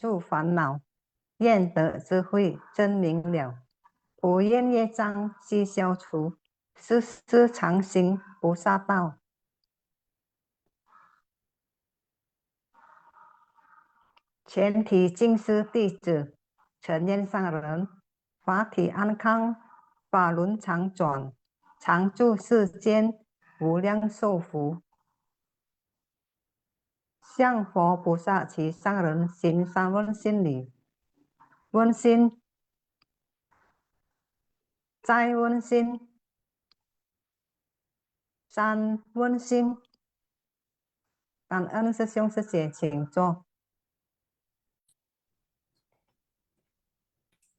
除烦恼，愿得智慧真明了。不愿业障悉消除，世世常行菩萨道。全体净师弟子，成愿上人，法体安康，法轮常转，常住世间，无量寿福。向佛菩萨及上人行三问心礼，问心，再问心，三问心。感恩师兄师姐，请坐。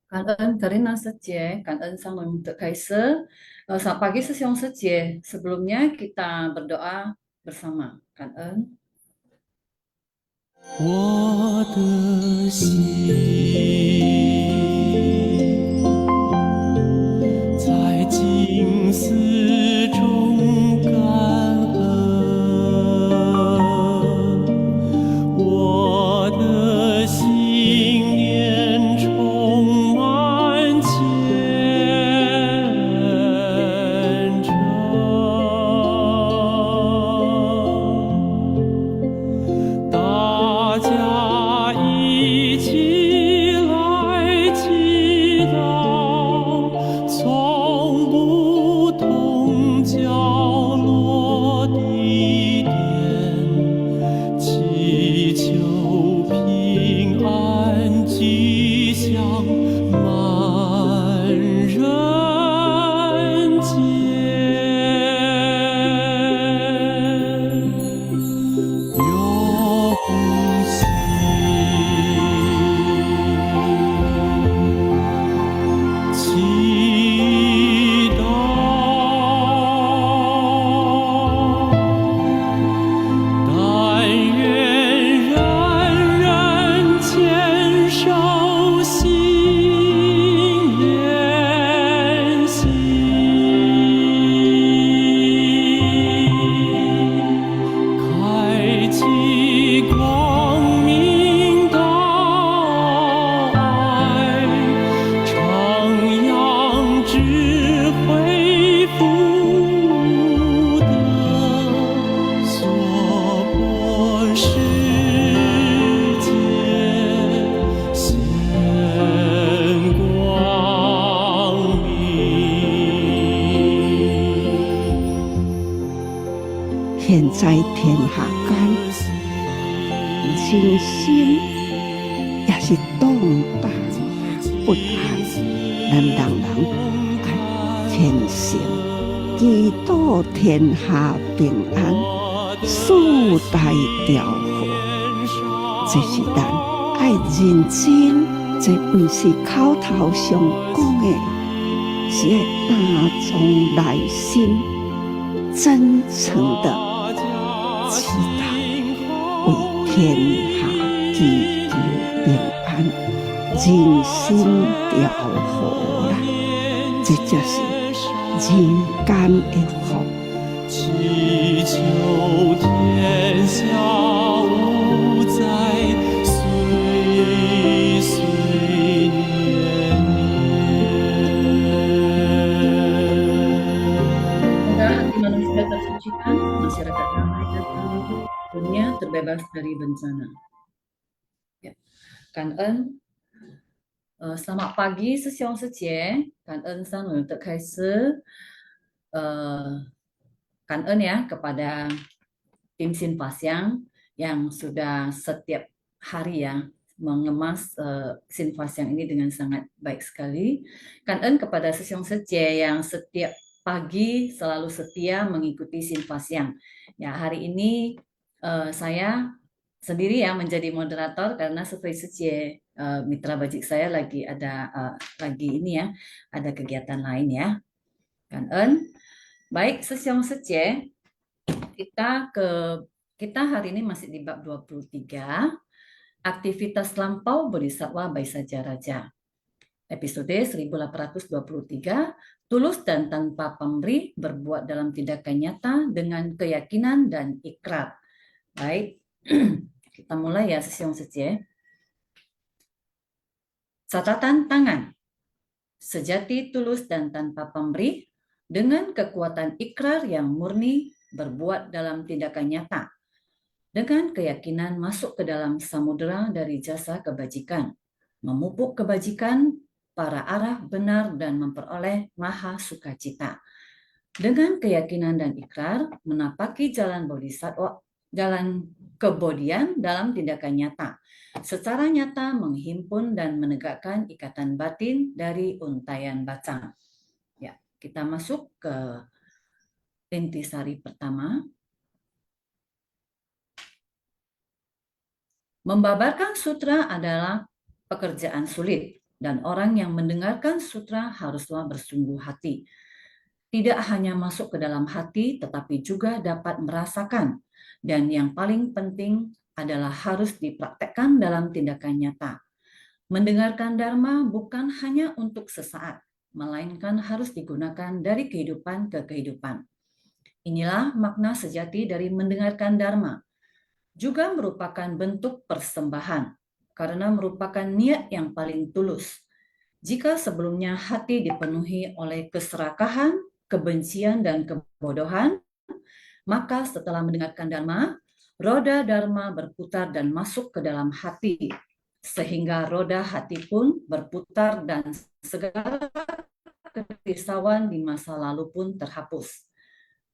感恩Karina师姐，感恩上人untuk Kaiser. Selamat pagi师兄师姐. Sebelumnya kita berdoa bersama. 感恩。我的心在静思中感恩，我的心念充满虔诚。大家一起来祈祷，从不同角落地点，祈求平安吉祥满人间。用心祈祷，但愿人人坚守心愿行，开启光明道爱，徜徉智慧福德，娑婆世界显光明。现在天下间，人心也是动荡不安，咱人人爱虔诚，祈祷天下平安，四大调和。这是咱爱认真，这不是口头上讲的，是要打从内心真诚的祈祷，为天下祈求平安，人心调和啦，这才是人间的福。祈求天下无灾，岁岁年年。 Semoga hati manusia tersucikan, masyarakat damai dan seluruh dunia terbebas dari bencana. Ya. 感恩 selamat pagi 师兄师姐，感恩上人的开始，感恩ya kepada tim Sinfasyang yang sudah setiap hari ya mengemas Sinfasyang ini dengan sangat baik sekali.感恩 kepada 师兄师姐 yang setiap pagi selalu setia mengikuti Sinfasyang. Ya, hari ini saya sendiri ya menjadi moderator karena Sufri Sucie mitra bajik saya lagi ada lagi ini ya, ada kegiatan lain ya. Kan baik Sesiong Sucie, kita hari ini masih di bab 23, aktivitas lampau Bodhisattva Baisaja Raja. Episode 1823, tulus dan tanpa pamrih berbuat dalam tindakan nyata dengan keyakinan dan ikrar. Baik, kita mulai ya Sesiong Sucie. Catatan tangan. Sejati, tulus, dan tanpa pamrih, dengan kekuatan ikrar yang murni berbuat dalam tindakan nyata, dengan keyakinan masuk ke dalam samudera dari jasa kebajikan, memupuk kebajikan para arah benar dan memperoleh maha sukacita. Dengan keyakinan dan ikrar menapaki jalan bodhisattva, jalan kebodian dalam tindakan nyata, secara nyata menghimpun dan menegakkan ikatan batin dari untaian bacang. Ya, kita masuk ke intisari pertama. Membabarkan sutra adalah pekerjaan sulit, dan orang yang mendengarkan sutra haruslah bersungguh hati. Tidak hanya masuk ke dalam hati, tetapi juga dapat merasakan. Dan yang paling penting adalah harus dipraktekkan dalam tindakan nyata. Mendengarkan Dharma bukan hanya untuk sesaat, melainkan harus digunakan dari kehidupan ke kehidupan. Inilah makna sejati dari mendengarkan Dharma. Juga merupakan bentuk persembahan, karena merupakan niat yang paling tulus. Jika sebelumnya hati dipenuhi oleh keserakahan, kebencian, dan kebodohan, maka setelah mendengarkan Dharma, roda Dharma berputar dan masuk ke dalam hati, sehingga roda hati pun berputar dan segala kerisauan di masa lalu pun terhapus.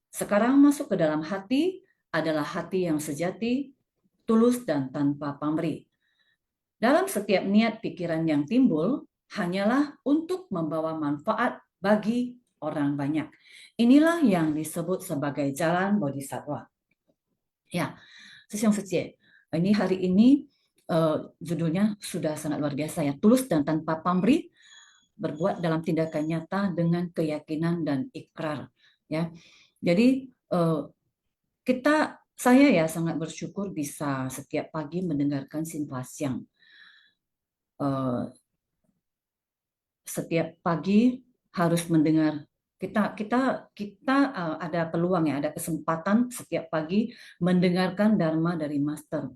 Sekarang masuk ke dalam hati adalah hati yang sejati, tulus, dan tanpa pamrih. Dalam setiap niat pikiran yang timbul, hanyalah untuk membawa manfaat bagi orang banyak. Inilah yang disebut sebagai jalan bodhisattva. Ya, Sesiong Secie. Ini hari ini judulnya sudah sangat luar biasa ya. Tulus dan tanpa pamrih, berbuat dalam tindakan nyata dengan keyakinan dan ikrar. Ya, jadi saya ya sangat bersyukur bisa setiap pagi mendengarkan Sin Pasyang. Setiap pagi harus mendengar. Kita ada peluang ya, ada kesempatan setiap pagi mendengarkan Dharma dari Master.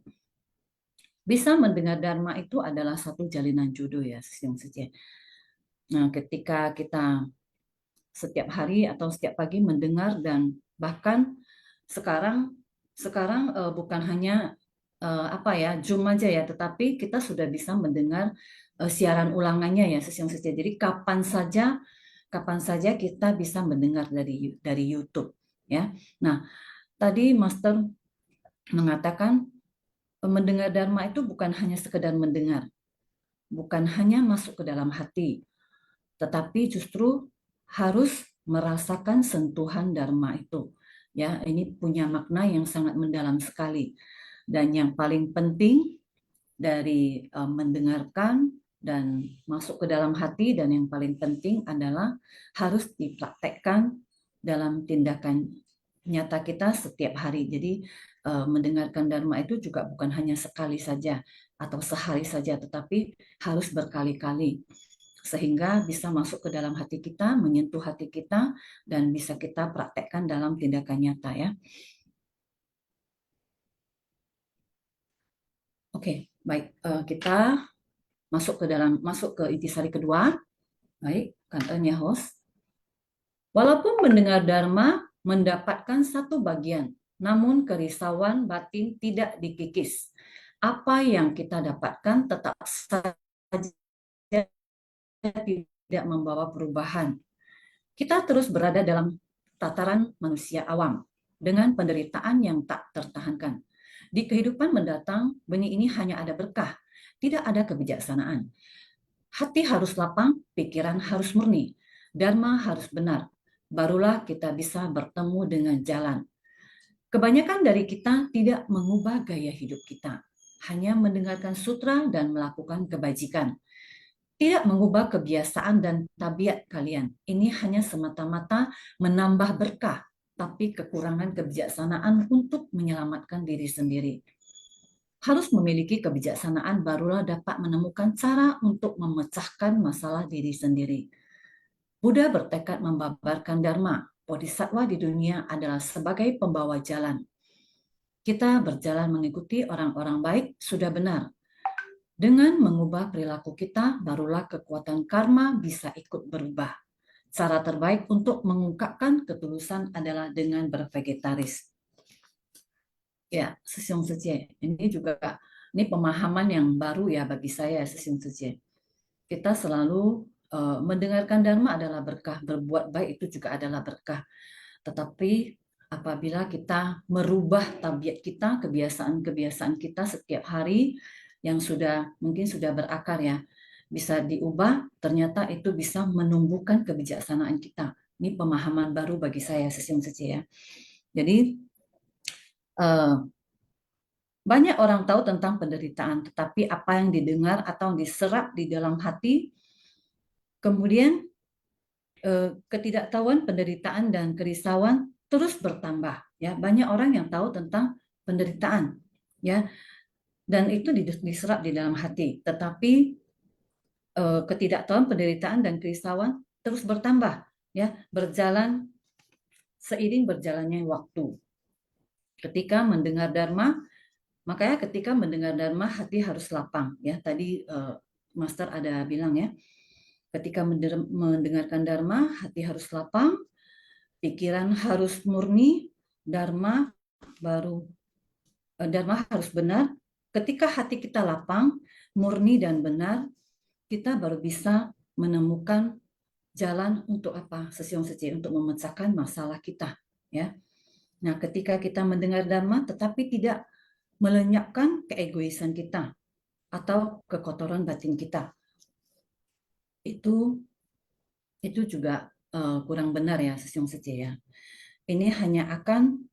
Bisa mendengar Dharma itu adalah satu jalinan jodoh ya, Sesiong Secie. Nah, ketika kita setiap hari atau setiap pagi mendengar, dan bahkan sekarang bukan hanya Zoom aja ya, tetapi kita sudah bisa mendengar siaran ulangannya ya, Sesiong Secie. Jadi kapan saja kita bisa mendengar dari YouTube ya. Nah, tadi Master mengatakan mendengar Dharma itu bukan hanya sekedar mendengar, bukan hanya masuk ke dalam hati, tetapi justru harus merasakan sentuhan Dharma itu. Ya, ini punya makna yang sangat mendalam sekali. Dan yang paling penting dari mendengarkan dan masuk ke dalam hati, dan yang paling penting adalah harus dipraktekkan dalam tindakan nyata kita setiap hari. Jadi mendengarkan Dharma itu juga bukan hanya sekali saja atau sehari saja, tetapi harus berkali-kali, sehingga bisa masuk ke dalam hati kita, menyentuh hati kita, dan bisa kita praktekkan dalam tindakan nyata ya. Oke, baik. Kita masuk ke intisari kedua. Baik, kantornya host. Walaupun mendengar Dharma mendapatkan satu bagian, namun kerisauan batin tidak dikikis. Apa yang kita dapatkan tetap saja tidak membawa perubahan. Kita terus berada dalam tataran manusia awam dengan penderitaan yang tak tertahankan. Di kehidupan mendatang, benih ini hanya ada berkah, tidak ada kebijaksanaan. Hati harus lapang, pikiran harus murni, Dharma harus benar. Barulah kita bisa bertemu dengan jalan. Kebanyakan dari kita tidak mengubah gaya hidup kita, hanya mendengarkan sutra dan melakukan kebajikan. Tidak mengubah kebiasaan dan tabiat kalian. Ini hanya semata-mata menambah berkah, tapi kekurangan kebijaksanaan untuk menyelamatkan diri sendiri. Harus memiliki kebijaksanaan barulah dapat menemukan cara untuk memecahkan masalah diri sendiri. Buddha bertekad membabarkan Dharma. Bodhisattva di dunia adalah sebagai pembawa jalan. Kita berjalan mengikuti orang-orang baik sudah benar. Dengan mengubah perilaku kita, barulah kekuatan karma bisa ikut berubah. Cara terbaik untuk mengungkapkan ketulusan adalah dengan bervegetaris. Ya, Sesiung Sejie. Ini pemahaman yang baru ya bagi saya, Sesiung Sejie. Kita selalu mendengarkan Dharma adalah berkah, berbuat baik itu juga adalah berkah. Tetapi apabila kita merubah tabiat kita, kebiasaan-kebiasaan kita setiap hari yang mungkin sudah berakar ya, bisa diubah, ternyata itu bisa menumbuhkan kebijaksanaan kita. Ini pemahaman baru bagi saya, Sesiung Sejie ya. Jadi banyak orang tahu tentang penderitaan, tetapi apa yang didengar atau diserap di dalam hati, kemudian ketidaktahuan, penderitaan dan kerisauan terus bertambah. Ya, banyak orang yang tahu tentang penderitaan, ya, dan itu diserap di dalam hati. Tetapi ketidaktahuan, penderitaan dan kerisauan terus bertambah, ya, berjalan seiring berjalannya waktu. Ketika mendengar Dharma, makanya ketika mendengar Dharma hati harus lapang, ya. Tadi Master ada bilang ya. Ketika mendengarkan Dharma, hati harus lapang, pikiran harus murni, Dharma harus benar. Ketika hati kita lapang, murni dan benar, kita baru bisa menemukan jalan untuk apa? Sesiung Sejie, untuk memecahkan masalah kita. Ya. Nah, ketika kita mendengar Dharma, tetapi tidak melenyapkan keegoisan kita atau kekotoran batin kita, itu juga kurang benar ya, Sesiung Sejie ya. Ini hanya akan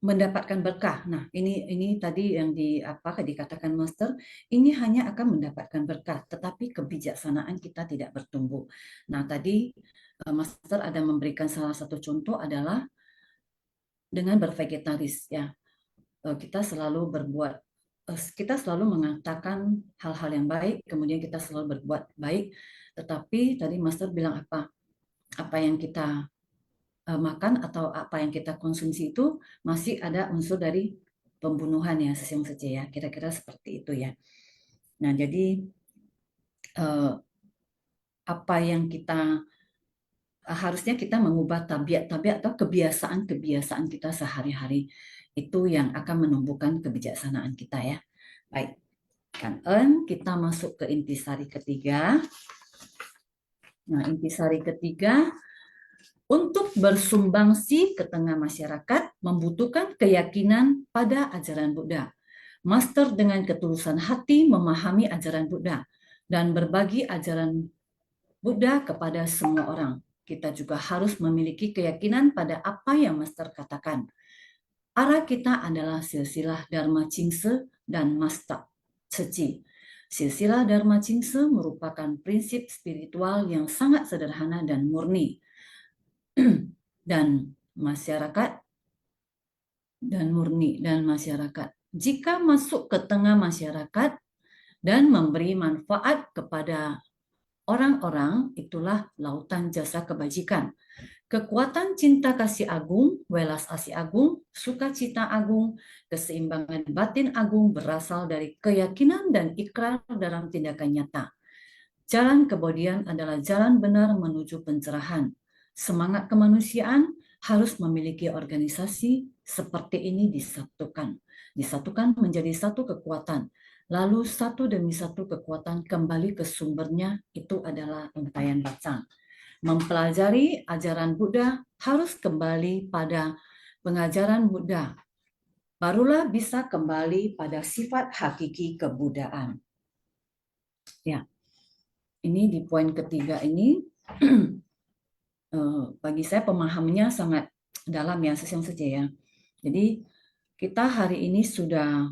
mendapatkan berkah. Nah, ini tadi yang dikatakan Master, ini hanya akan mendapatkan berkah, tetapi kebijaksanaan kita tidak bertumbuh. Nah, tadi Master ada memberikan salah satu contoh adalah dengan bervegetaris ya. Kita selalu mengatakan hal-hal yang baik, kemudian kita selalu berbuat baik, tetapi tadi Master bilang apa yang kita makan atau apa yang kita konsumsi itu masih ada unsur dari pembunuhan ya, Sesiung Sejie ya, kira-kira seperti itu ya. Nah, jadi apa yang kita harusnya kita mengubah tabiat-tabiat atau kebiasaan-kebiasaan kita sehari-hari, itu yang akan menumbuhkan kebijaksanaan kita ya. Baik, Kan-en, kita masuk ke intisari ketiga. Nah, intisari ketiga, untuk bersumbangsi ke tengah masyarakat membutuhkan keyakinan pada ajaran Buddha. Master dengan ketulusan hati memahami ajaran Buddha dan berbagi ajaran Buddha kepada semua orang. Kita juga harus memiliki keyakinan pada apa yang Master katakan. Arah kita adalah silsilah Dharma Chingse dan Master Seci. Silsilah Dharma Chingse merupakan prinsip spiritual yang sangat sederhana dan murni. dan masyarakat. Jika masuk ke tengah masyarakat dan memberi manfaat kepada orang-orang, itulah lautan jasa kebajikan. Kekuatan cinta kasih agung, welas asih agung, sukacita agung, keseimbangan batin agung berasal dari keyakinan dan ikrar dalam tindakan nyata. Jalan kebodian adalah jalan benar menuju pencerahan. Semangat kemanusiaan harus memiliki organisasi seperti ini disatukan menjadi satu kekuatan, lalu satu demi satu kekuatan kembali ke sumbernya, itu adalah Untayan Bacang. Mempelajari ajaran Buddha harus kembali pada pengajaran Buddha, barulah bisa kembali pada sifat hakiki kebudaan. Ya, ini di poin ketiga ini bagi saya pemahamannya sangat dalam ya, Sesiung Sejie ya. Jadi kita hari ini sudah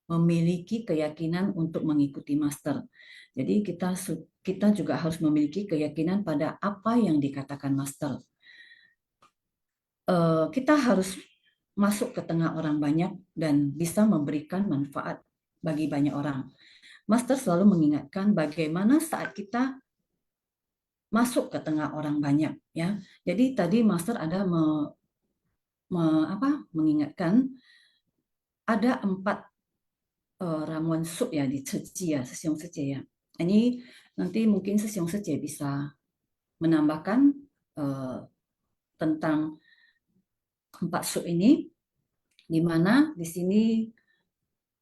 memiliki keyakinan untuk mengikuti Master. Jadi kita juga harus memiliki keyakinan pada apa yang dikatakan Master. Kita harus masuk ke tengah orang banyak dan bisa memberikan manfaat bagi banyak orang. Master selalu mengingatkan bagaimana saat kita masuk ke tengah orang banyak ya. Jadi tadi Master ada mengingatkan ada 4 ramuan sup ya di Ceci ya, Sesiong Sece ya. Ini nanti mungkin Sesiong Sece bisa menambahkan tentang 4 sup ini, di mana di sini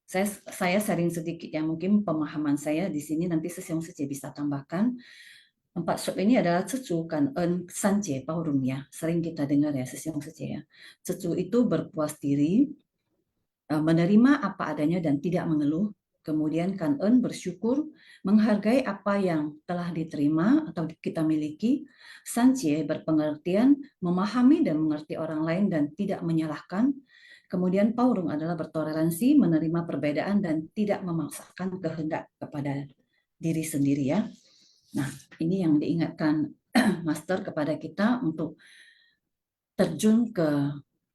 saya sharing sedikit ya, mungkin pemahaman saya di sini nanti Sesiong Sece bisa tambahkan. 4 sup ini adalah cecu kan sanje paurum ya, sering kita dengar ya Sesiong Sece ya. Cecu itu berpuas diri, menerima apa adanya dan tidak mengeluh. Kemudian kan-en bersyukur, menghargai apa yang telah diterima atau kita miliki. Sanjie berpengertian, memahami dan mengerti orang lain dan tidak menyalahkan. Kemudian paurung adalah bertoleransi, menerima perbedaan dan tidak memaksakan kehendak kepada diri sendiri ya. Nah, ini yang diingatkan Master kepada kita untuk terjun ke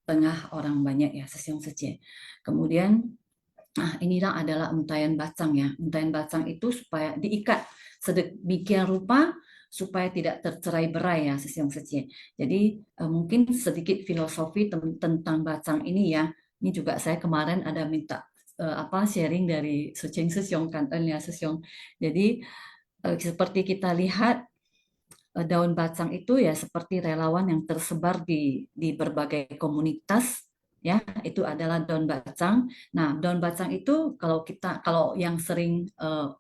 tengah orang banyak ya, Sesiong Sece. Kemudian inilah adalah untayan bacang ya. Untayan bacang itu supaya diikat sedemikian rupa supaya tidak tercerai-berai ya Sesiong Sece. Jadi mungkin sedikit filosofi tentang bacang ini ya. Ini juga saya kemarin ada minta sharing dari Sesiong kan ya Sesiong. Jadi seperti kita lihat daun bacang itu ya seperti relawan yang tersebar di berbagai komunitas ya, itu adalah daun bacang. Nah, daun bacang itu kalau yang sering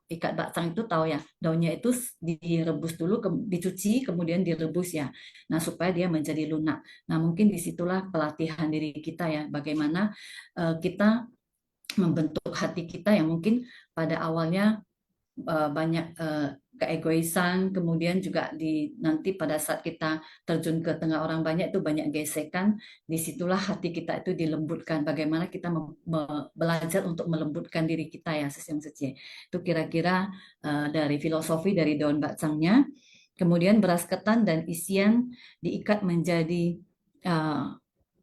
ikat bacang itu tahu ya, daunnya itu direbus dulu, dicuci kemudian direbus ya. Nah, supaya dia menjadi lunak. Nah, mungkin disitulah pelatihan diri kita ya, bagaimana kita membentuk hati kita yang mungkin pada awalnya banyak keegoisan, kemudian juga nanti pada saat kita terjun ke tengah orang banyak itu banyak gesekan, disitulah hati kita itu dilembutkan. Bagaimana kita belajar untuk melembutkan diri kita ya Sesiong Sece. Itu kira-kira dari filosofi dari daun bacangnya. Kemudian beras ketan dan isian diikat menjadi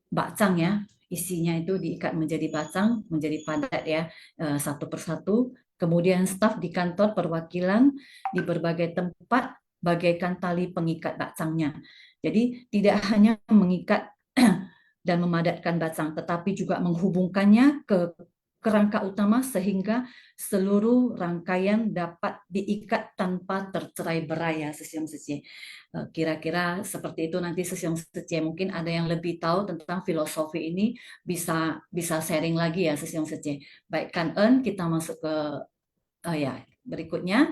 bacang ya. Isinya itu diikat menjadi bacang, menjadi padat ya, satu persatu. Kemudian staf di kantor perwakilan di berbagai tempat bagaikan tali pengikat bacangnya. Jadi tidak hanya mengikat dan memadatkan bacang, tetapi juga menghubungkannya ke kerangka utama sehingga seluruh rangkaian dapat diikat tanpa tercerai-berai ya Sesiong Sece. Kira-kira seperti itu nanti Sesiong Sece. Mungkin ada yang lebih tahu tentang filosofi ini bisa sharing lagi ya Sesiong Sece. Baik kan-en, kita masuk ke berikutnya.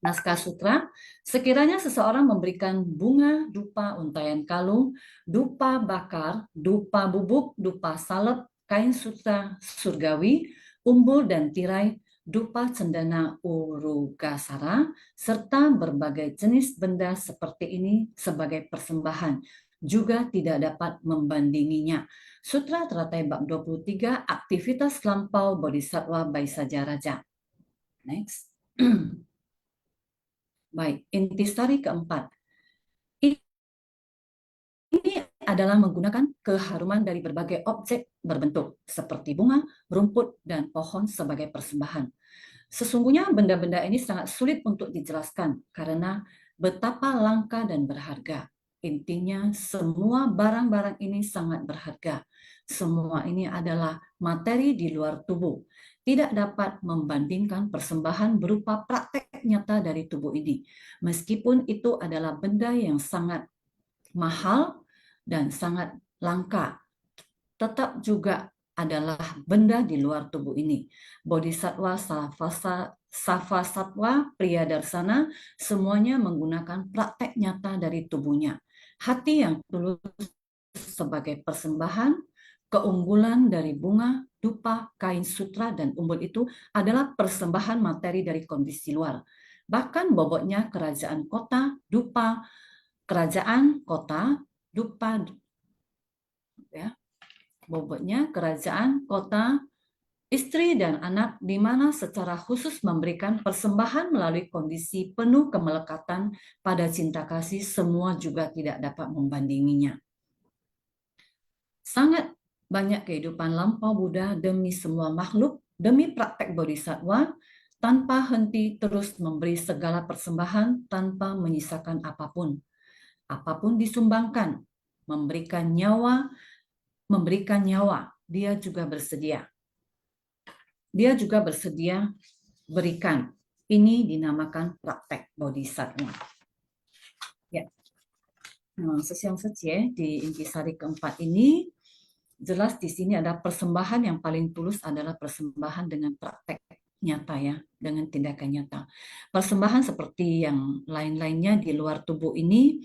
Naskah sutra, sekiranya seseorang memberikan bunga, dupa, untayan kalung, dupa bakar, dupa bubuk, dupa salep, kain sutra surgawi, umbul dan tirai, dupa cendana urugasara, serta berbagai jenis benda seperti ini sebagai persembahan, juga tidak dapat membandinginya. Sutra Teratai Bab 23, aktivitas lampau Bodhisattva Baisaja Raja. Next. Baik, intisari keempat. Ini adalah menggunakan keharuman dari berbagai objek berbentuk seperti bunga, rumput, dan pohon sebagai persembahan. Sesungguhnya benda-benda ini sangat sulit untuk dijelaskan karena betapa langka dan berharga. Intinya semua barang-barang ini sangat berharga. Semua ini adalah materi di luar tubuh. Tidak dapat membandingkan persembahan berupa praktek nyata dari tubuh ini. Meskipun itu adalah benda yang sangat mahal dan sangat langka, tetap juga adalah benda di luar tubuh ini. Bodhisattva, Safa Satwa, pria darsana, semuanya menggunakan praktek nyata dari tubuhnya. Hati yang tulus sebagai persembahan, keunggulan dari bunga, dupa, kain sutra, dan umbul itu adalah persembahan materi dari kondisi luar. Bahkan bobotnya kerajaan kota, dupa, kerajaan kota, dupa, ya, bobotnya kerajaan kota, istri dan anak, di mana secara khusus memberikan persembahan melalui kondisi penuh kemelekatan pada cinta kasih, semua juga tidak dapat membandinginya. Sangat banyak kehidupan lampau Buddha demi semua makhluk, demi praktek bodhisattva, tanpa henti terus memberi segala persembahan tanpa menyisakan apapun. Apapun disumbangkan, memberikan nyawa, dia juga bersedia. dia juga bersedia berikan. Ini dinamakan praktek bodhisattva. Ya. Sesiang Setie di intisari keempat ini jelas di sini ada persembahan yang paling tulus adalah persembahan dengan praktek nyata ya, dengan tindakan nyata. Persembahan seperti yang lain-lainnya di luar tubuh ini,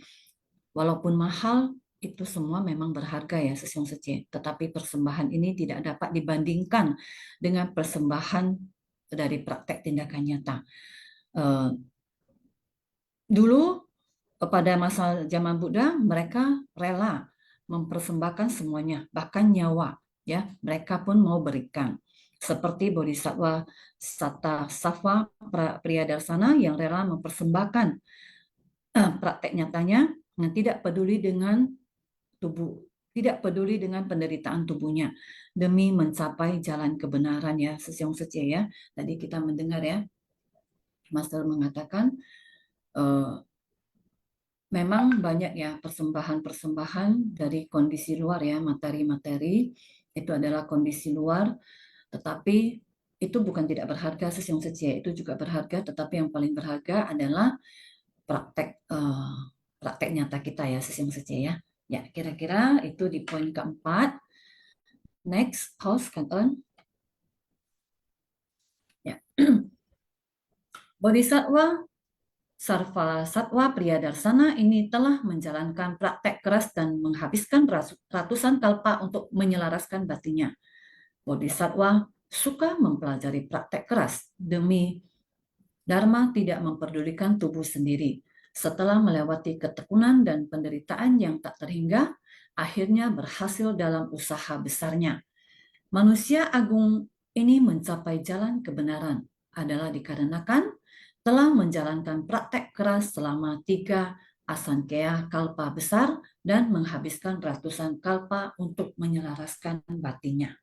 walaupun mahal, itu semua memang berharga ya Sesiang Setie. Tetapi persembahan ini tidak dapat dibandingkan dengan persembahan dari praktek tindakan nyata. Dulu pada masa zaman Buddha, mereka rela mempersembahkan semuanya, bahkan nyawa, ya, mereka pun mau berikan. Seperti Bodhisattva Sattva Priyadarsana yang rela mempersembahkan praktek nyatanya yang tidak peduli dengan tubuh, tidak peduli dengan penderitaan tubuhnya demi mencapai jalan kebenaran ya, Sesiang Setie ya. Tadi kita mendengar ya, Master mengatakan memang banyak ya persembahan-persembahan dari kondisi luar ya, materi-materi itu adalah kondisi luar, tetapi itu bukan tidak berharga Sesiang Setie, itu juga berharga, tetapi yang paling berharga adalah praktek praktek nyata kita ya Sesiang Setie ya. Ya, kira-kira itu di poin keempat. Next, host can earn. Ya. Bodhisattva Sarvasatwa Priyadarsana ini telah menjalankan praktek keras dan menghabiskan ratusan kalpa untuk menyelaraskan batinnya. Bodhisattva suka mempelajari praktek keras demi Dharma tidak memperdulikan tubuh sendiri. Setelah melewati ketekunan dan penderitaan yang tak terhingga, akhirnya berhasil dalam usaha besarnya. Manusia agung ini mencapai jalan kebenaran adalah dikarenakan telah menjalankan praktek keras selama 3 asankya kalpa besar dan menghabiskan ratusan kalpa untuk menyelaraskan batinnya.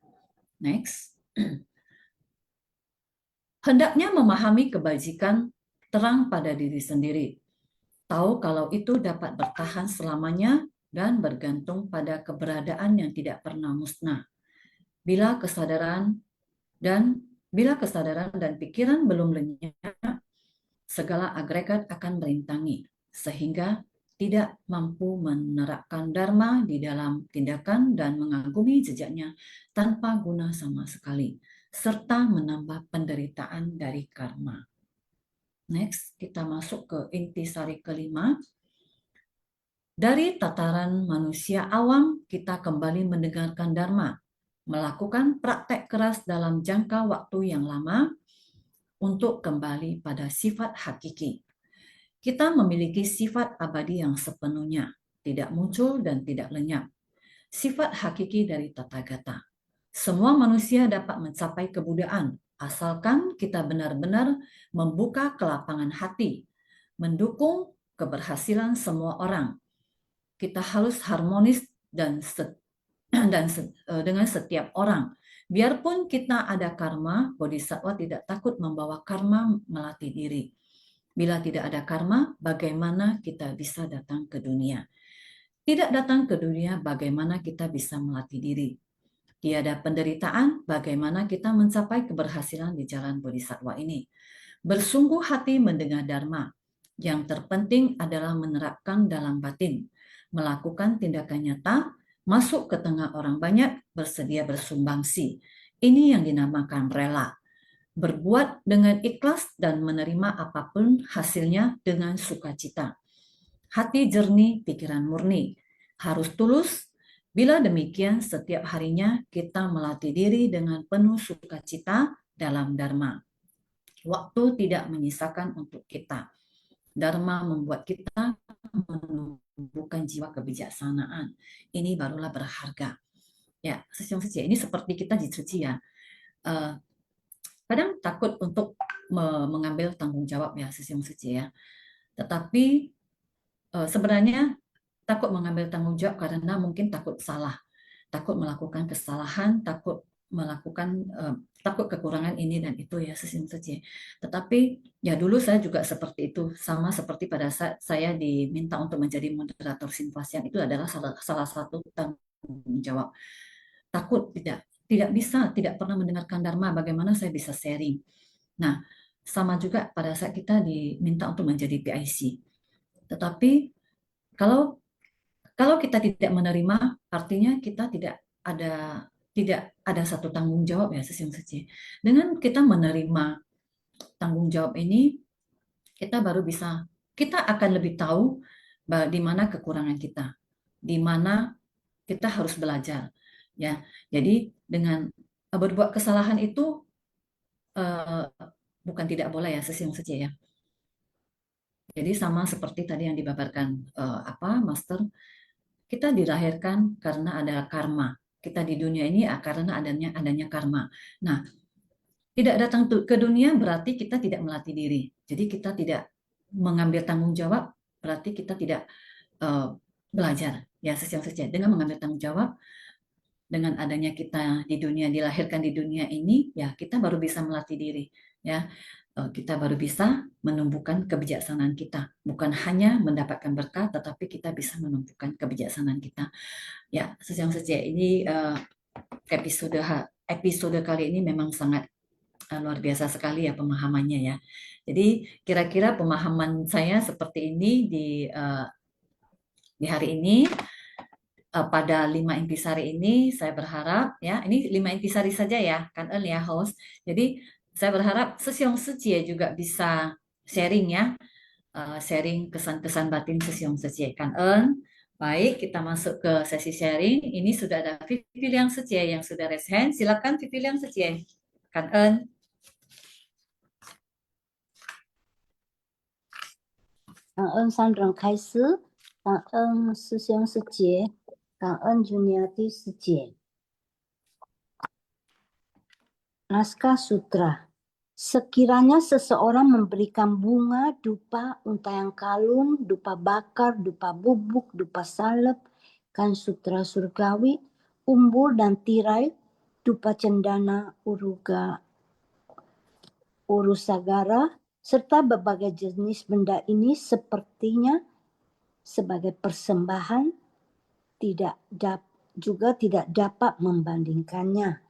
Next. Hendaknya memahami kebajikan terang pada diri sendiri. Tahu kalau itu dapat bertahan selamanya dan bergantung pada keberadaan yang tidak pernah musnah. Bila kesadaran dan pikiran belum lenyap, segala agregat akan merintangi, sehingga tidak mampu menerapkan Dharma di dalam tindakan dan mengagumi jejaknya tanpa guna sama sekali, serta menambah penderitaan dari karma. Next, kita masuk ke intisari kelima. Dari tataran manusia awam, kita kembali mendengarkan Dharma, melakukan praktek keras dalam jangka waktu yang lama, untuk kembali pada sifat hakiki. Kita memiliki sifat abadi yang sepenuhnya, tidak muncul dan tidak lenyap. Sifat hakiki dari Tathagata. Semua manusia dapat mencapai kebudayaan, asalkan kita benar-benar membuka kelapangan hati, mendukung keberhasilan semua orang. Kita harus harmonis dengan setiap orang. Biarpun kita ada karma, Bodhisattva tidak takut membawa karma melatih diri. Bila tidak ada karma, bagaimana kita bisa datang ke dunia? Tidak datang ke dunia, bagaimana kita bisa melatih diri? Tiada penderitaan, bagaimana kita mencapai keberhasilan di jalan Bodhisattva ini? Bersungguh hati mendengar Dharma. Yang terpenting adalah menerapkan dalam batin, melakukan tindakan nyata, masuk ke tengah orang banyak, bersedia bersumbangsi. Ini yang dinamakan rela. Berbuat dengan ikhlas dan menerima apapun hasilnya dengan sukacita. Hati jernih, pikiran murni. Harus tulus. Bila demikian, setiap harinya kita melatih diri dengan penuh sukacita dalam Dharma. Waktu tidak menyisakan untuk kita. Dharma membuat kita menumbuhkan jiwa kebijaksanaan. Ini barulah berharga. Ya, Sesiang Setie ini seperti kita di suci ya. Kadang takut untuk mengambil tanggung jawab ya Sesiang Setie ya. Tetapi sebenarnya takut mengambil tanggung jawab karena mungkin takut salah, takut melakukan kesalahan, takut kekurangan ini dan itu ya Sesiang Setie. Tetapi ya dulu saya juga seperti itu, sama seperti pada saat saya diminta untuk menjadi moderator Sinfasian, itu adalah salah satu tanggung jawab. Takut tidak pernah mendengarkan Dharma, bagaimana saya bisa sharing? Nah, sama juga pada saat kita diminta untuk menjadi PIC. Tetapi kalau kita tidak menerima, artinya kita tidak ada satu tanggung jawab ya, Sisyong Suci. Dengan kita menerima tanggung jawab ini, kita akan lebih tahu di mana kekurangan kita, di mana kita harus belajar, ya. Jadi dengan berbuat kesalahan itu bukan tidak boleh ya, Sisyong Suci ya. Jadi sama seperti tadi yang dibabarkan Master, kita dilahirkan karena ada karma. Kita di dunia ini karena adanya karma. Nah, tidak datang ke dunia berarti kita tidak melatih diri. Jadi kita tidak mengambil tanggung jawab, berarti kita tidak belajar. Ya, Sisyong Suci. Dengan mengambil tanggung jawab, dengan adanya kita di dunia, dilahirkan di dunia ini, ya kita baru bisa melatih diri. Ya, kita baru bisa menumbuhkan kebijaksanaan kita. Bukan hanya mendapatkan berkah, tetapi kita bisa menumbuhkan kebijaksanaan kita. Ya, Sisyong Suci, ini episode kali ini memang sangat luar biasa sekali ya pemahamannya ya. Jadi kira-kira pemahaman saya seperti ini di hari ini. Pada 5 intisari ini saya berharap ya, ini 5 intisari saja ya, kan ya host. Jadi saya berharap Sisyong Suci juga bisa sharing ya, sharing kesan-kesan batin Sisyong Suci, kan. Baik, kita masuk ke sesi sharing. Ini sudah ada Vivi Liang Suci yang sudah raise hand. Silakan Vivi Liang Suci, kan. San Rong Kai Si, 感恩师兄师姐，感恩 Junior 第四节。Naskah Sutra. Sekiranya seseorang memberikan bunga, dupa, untaian kalung, dupa bakar, dupa bubuk, dupa salep, kan sutra surgawi, umbul dan tirai, dupa cendana, urusagara, serta berbagai jenis benda ini sepertinya sebagai persembahan juga tidak dapat membandingkannya.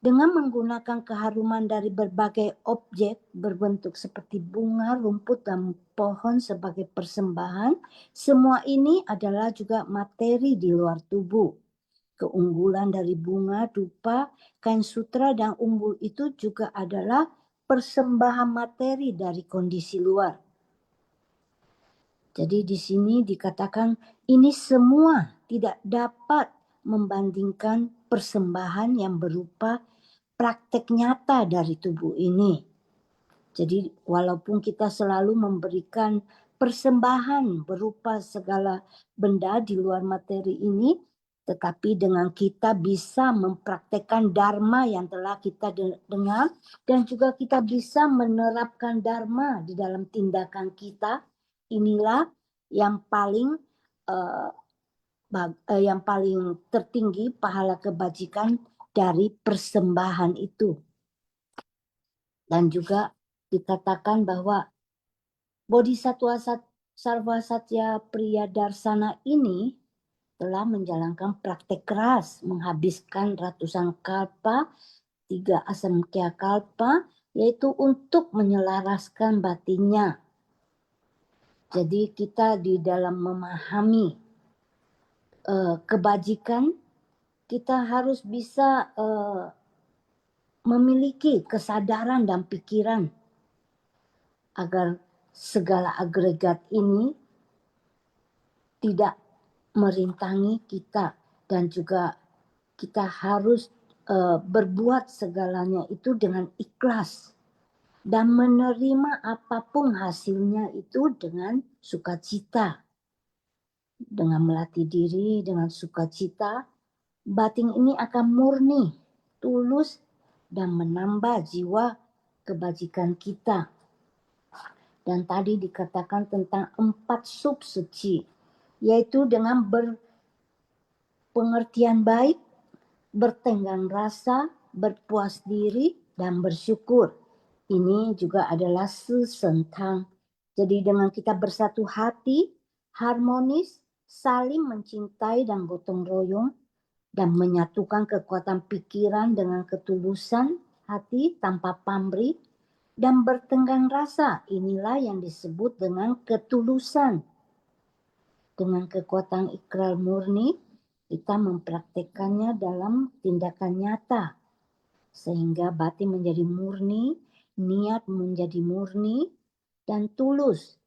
Dengan menggunakan keharuman dari berbagai objek berbentuk seperti bunga, rumput, dan pohon sebagai persembahan, semua ini adalah juga materi di luar tubuh. Keunggulan dari bunga, dupa, kain sutra, dan umbul itu juga adalah persembahan materi dari kondisi luar. Jadi di sini dikatakan ini semua tidak dapat membandingkan persembahan yang berupa praktek nyata dari tubuh ini. Jadi walaupun kita selalu memberikan persembahan berupa segala benda di luar materi ini, tetapi dengan kita bisa mempraktekkan dharma yang telah kita dengar dan juga kita bisa menerapkan dharma di dalam tindakan kita, inilah yang paling tertinggi pahala kebajikan dari persembahan itu. Dan juga dikatakan bahwa Bodhisattva Sarvasatya Priyadarsana ini telah menjalankan praktek keras, menghabiskan ratusan kalpa, 3 asamkhya kalpa, yaitu untuk menyelaraskan batinnya. Jadi kita di dalam memahami kebajikan, kita harus bisa memiliki kesadaran dan pikiran agar segala agregat ini tidak merintangi kita, dan juga kita harus berbuat segalanya itu dengan ikhlas dan menerima apapun hasilnya itu dengan sukacita. Dengan melatih diri dengan sukacita, batin ini akan murni, tulus, dan menambah jiwa kebajikan kita. Dan tadi dikatakan tentang 4 sub suci, yaitu dengan berpengertian baik, bertenggang rasa, berpuas diri, dan bersyukur. Ini juga adalah sesentang. Jadi dengan kita bersatu hati, harmonis, saling mencintai dan gotong royong, dan menyatukan kekuatan pikiran dengan ketulusan hati tanpa pamrih dan bertenggang rasa. Inilah yang disebut dengan ketulusan. Dengan kekuatan ikrar murni, kita mempraktekannya dalam tindakan nyata. Sehingga batin menjadi murni, niat menjadi murni, dan tulus.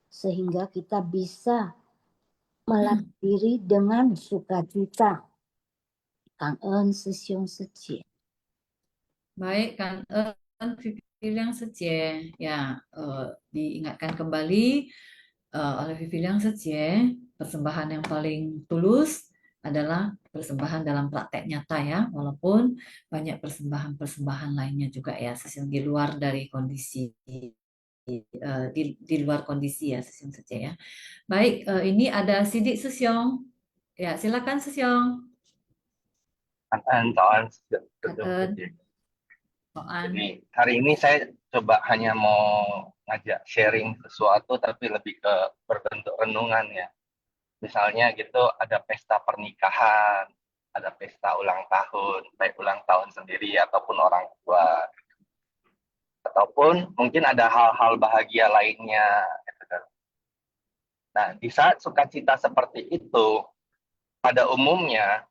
Sehingga kita bisa melatih diri dengan sukacita. Cảm ơn sư兄sư姐. Baik, kan Viviliang Sejie ya, diingatkan kembali oleh Viviliang Sejie, persembahan yang paling tulus adalah persembahan dalam praktek nyata ya, walaupun banyak persembahan-persembahan lainnya juga ya, di luar dari kondisi di luar kondisi ya, Sesiong Sejie ya. Baik, ini ada Sidik Sesiong. Ya, silakan Sesiong. Soal Soal. Jadi hari ini saya coba hanya mau ngajak sharing sesuatu tapi lebih ke berbentuk renungan ya. Misalnya gitu ada pesta pernikahan, ada pesta ulang tahun, baik ulang tahun sendiri ataupun orang tua. Ataupun mungkin ada hal-hal bahagia lainnya. Gitu kan. Nah, di saat sukacita seperti itu, pada umumnya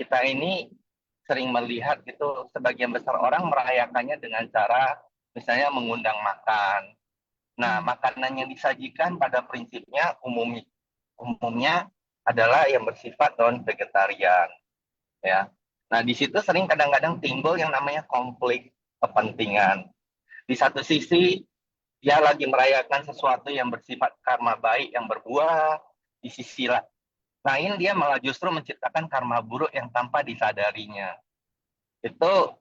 kita ini sering melihat gitu sebagian besar orang merayakannya dengan cara misalnya mengundang makan. Nah, makanan yang disajikan pada prinsipnya umumnya adalah yang bersifat non-vegetarian, ya. Nah, di situ sering kadang-kadang timbul yang namanya konflik kepentingan. Di satu sisi dia lagi merayakan sesuatu yang bersifat karma baik yang berbuah, di sisi lain dia malah justru menciptakan karma buruk yang tanpa disadarinya. Itu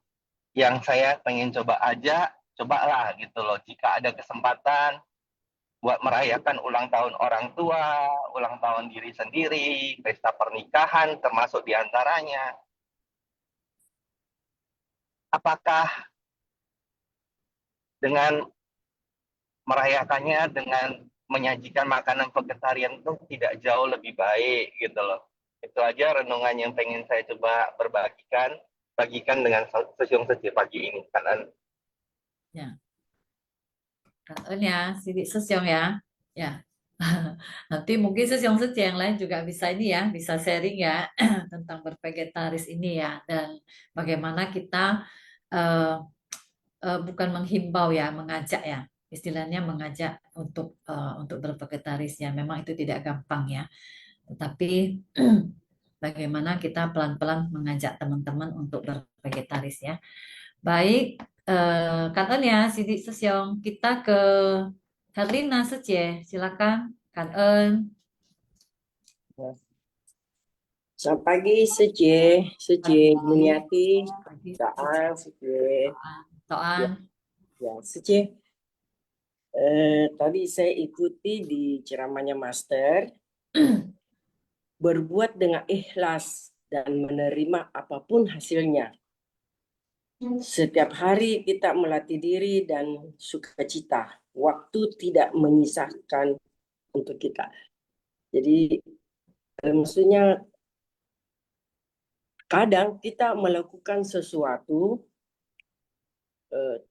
yang saya pengen cobalah gitu loh. Jika ada kesempatan buat merayakan ulang tahun orang tua, ulang tahun diri sendiri, pesta pernikahan termasuk diantaranya. Apakah dengan merayakannya dengan menyajikan makanan vegetarian itu tidak jauh lebih baik gitu loh. Itu aja renungan yang pengen saya coba bagikan dengan Sesiong Sejie pagi ini. Ya. Ya, Sidik Sesiong ya. Ya. Nanti mungkin Sesiong Sejie yang lain juga bisa ini ya, bisa sharing ya tentang bervegetaris ini ya, dan bagaimana kita bukan menghimbau ya, mengajak ya, istilahnya mengajak untuk bervegetaris ya. Memang itu tidak gampang ya, tetapi bagaimana kita pelan-pelan mengajak teman-teman untuk bervegetaris ya. Baik, Kan ya, Sidik Sesiong. Kita ke Herlina Sejie, silakan Kan. Selamat pagi Sejie Buniati, Soal Sejie. Toan. Ya, Sejie. Tadi saya ikuti di ceramahnya Master. Berbuat dengan ikhlas dan menerima apapun hasilnya. Setiap hari kita melatih diri dan sukacita. Waktu tidak menyisahkan untuk kita. Jadi maksudnya kadang kita melakukan sesuatu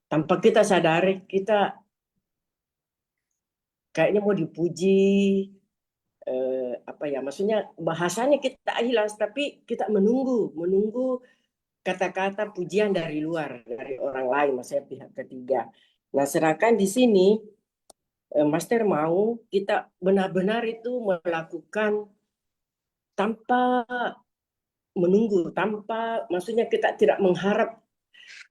tanpa kita sadari, kita kayaknya mau dipuji, maksudnya bahasanya kita ikhlas, tapi kita menunggu kata-kata pujian dari luar, dari orang lain, maksudnya pihak ketiga. Nah, sedangkan di sini Master mau kita benar-benar itu melakukan tanpa menunggu, maksudnya kita tidak mengharap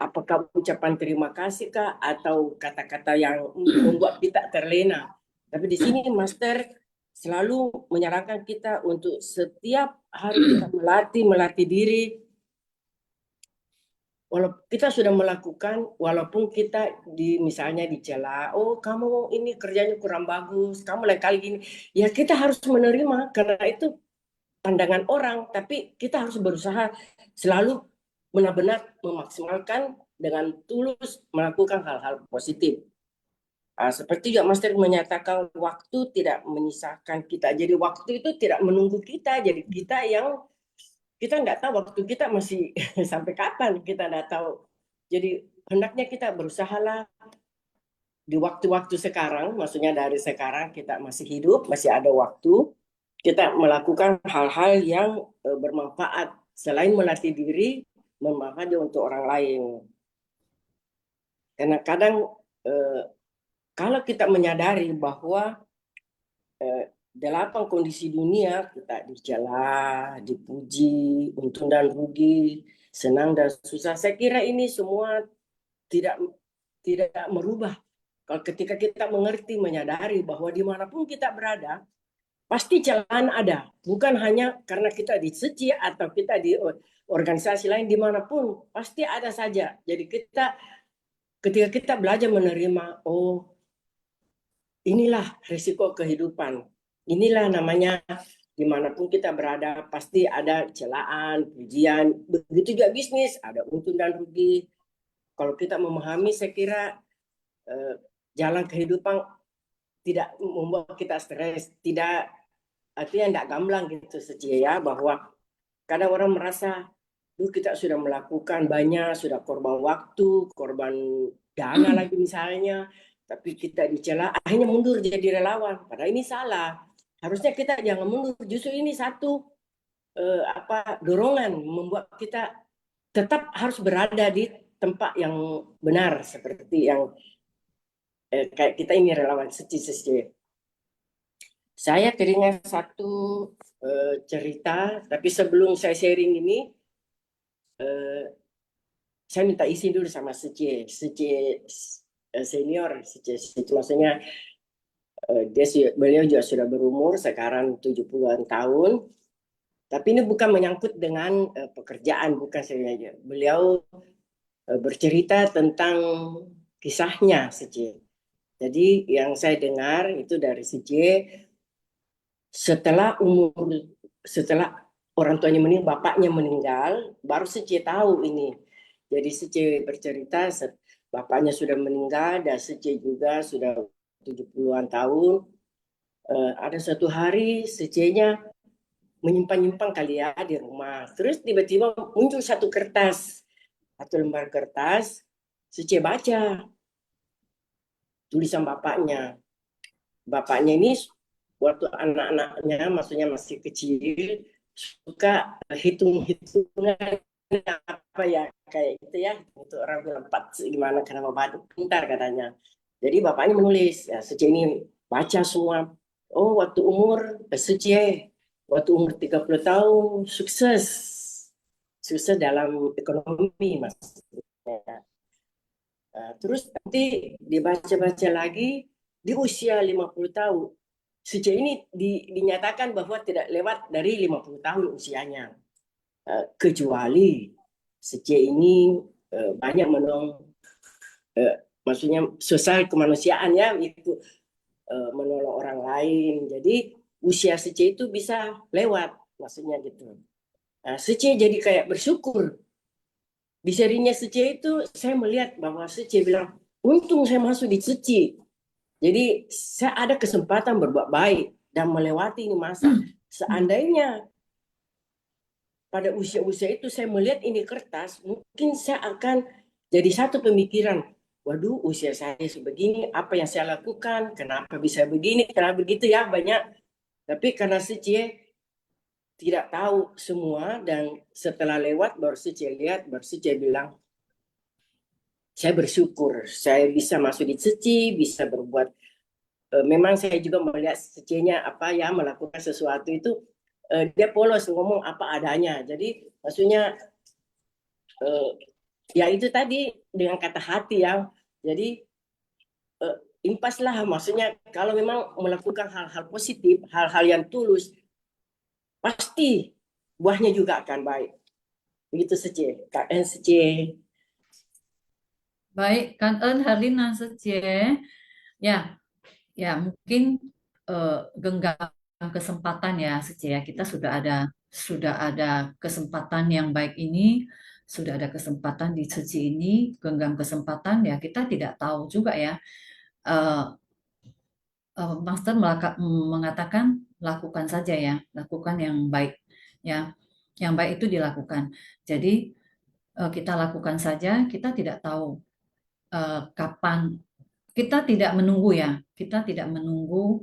apakah ucapan terima kasih kah atau kata-kata yang membuat kita terlena. Tapi di sini Master selalu menyarankan kita untuk setiap hari kita melatih diri. Walaupun kita sudah melakukan, walaupun kita misalnya dicela, oh kamu ini kerjanya kurang bagus, kamu lain kali gini, ya kita harus menerima karena itu pandangan orang, tapi kita harus berusaha selalu benar-benar memaksimalkan dengan tulus melakukan hal-hal positif. Seperti juga Master menyatakan waktu tidak menyisakan kita. Jadi waktu itu tidak menunggu kita. Jadi kita nggak tahu waktu kita masih sampai kapan, kita nggak tahu. Jadi hendaknya kita berusahalah di waktu-waktu sekarang, maksudnya dari sekarang kita masih hidup, masih ada waktu, kita melakukan hal-hal yang bermanfaat. Selain melatih diri, bermanfaat juga untuk orang lain. Karena kadang kalau kita menyadari bahwa 8 kondisi dunia, kita dicela, dipuji, untung dan rugi, senang dan susah, saya kira ini semua tidak merubah. Kalau ketika kita mengerti, menyadari bahwa dimanapun kita berada, pasti celaan ada. Bukan hanya karena kita di Seci atau kita di organisasi lain, dimanapun pasti ada saja. Jadi ketika kita belajar menerima, oh inilah risiko kehidupan. Inilah namanya dimanapun kita berada pasti ada celaan, pujian. Begitu juga bisnis, ada untung dan rugi. Kalau kita memahami, saya kira jalan kehidupan tidak membuat kita stres, tidak artinya tidak gamblang gitu saja ya, bahwa kadang orang merasa kita sudah melakukan banyak, sudah korban waktu, korban dana lagi misalnya, tapi kita dicela, akhirnya mundur jadi relawan. Padahal ini salah. Harusnya kita jangan mundur. Justru ini satu dorongan membuat kita tetap harus berada di tempat yang benar, seperti yang kayak kita ini relawan Seci. Saya teringat satu cerita, tapi sebelum saya sharing ini, saya minta izin dulu sama Seci senior, Seci maksudnya beliau juga sudah berumur sekarang 70-an tahun, tapi ini bukan menyangkut dengan pekerjaan, bukan saja. Beliau bercerita tentang kisahnya Seci. Jadi yang saya dengar itu dari Seci, setelah orang tuanya meninggal, bapaknya meninggal, baru Seci tahu ini. Jadi Seci bercerita bapaknya sudah meninggal dan Seci juga sudah 70-an tahun. Ada suatu hari Seci-nya menyimpan kali ya di rumah. Terus tiba-tiba muncul satu lembar kertas, Seci baca tulisan bapaknya. Bapaknya ini waktu anak-anaknya, maksudnya masih kecil, suka hitung-hitungan apa ya, kayak gitu ya, untuk orang bilang 4 gimana, karena bapak pintar katanya. Jadi bapaknya menulis, ya Seci ini baca semua. Oh, waktu umur 30 tahun sukses dalam ekonomi maksudnya. Terus nanti dibaca-baca lagi di usia 50 tahun. Seci ini dinyatakan bahwa tidak lewat dari 50 tahun usianya. Kecuali Seci ini banyak maksudnya sosial kemanusiaan ya, itu menolong orang lain. Jadi usia Seci itu bisa lewat, maksudnya gitu. Seci jadi kayak bersyukur. Di serinya Seci itu saya melihat bahwa Seci bilang, untung saya masuk di Seci. Jadi saya ada kesempatan berbuat baik dan melewati ini masa. Seandainya pada usia-usia itu saya melihat ini kertas, mungkin saya akan jadi satu pemikiran, waduh usia saya sebegini, apa yang saya lakukan, kenapa bisa begini, kenapa begitu ya, banyak. Tapi karena Seci tidak tahu semua, dan setelah lewat baru Seci lihat, baru Seci bilang, saya bersyukur saya bisa masuk di Seci, bisa berbuat. Memang saya juga melihat Seci-nya apa ya, melakukan sesuatu itu dia polos ngomong apa adanya. Jadi maksudnya ya itu tadi dengan kata hati ya. Jadi impaslah, maksudnya kalau memang melakukan hal-hal positif, hal-hal yang tulus, pasti buahnya juga akan baik. Begitu Seci. Kak En Seci. Baik, Kan En Herlina Seci. Ya mungkin genggam kesempatan ya Seci ya. Kita sudah ada kesempatan yang baik ini, sudah ada kesempatan di Seci ini, genggam kesempatan ya, kita tidak tahu juga ya eh, Master mengatakan lakukan saja ya, lakukan yang baik ya, yang baik itu dilakukan. Jadi kita lakukan saja, kita tidak tahu kapan, kita tidak menunggu ya, kita tidak menunggu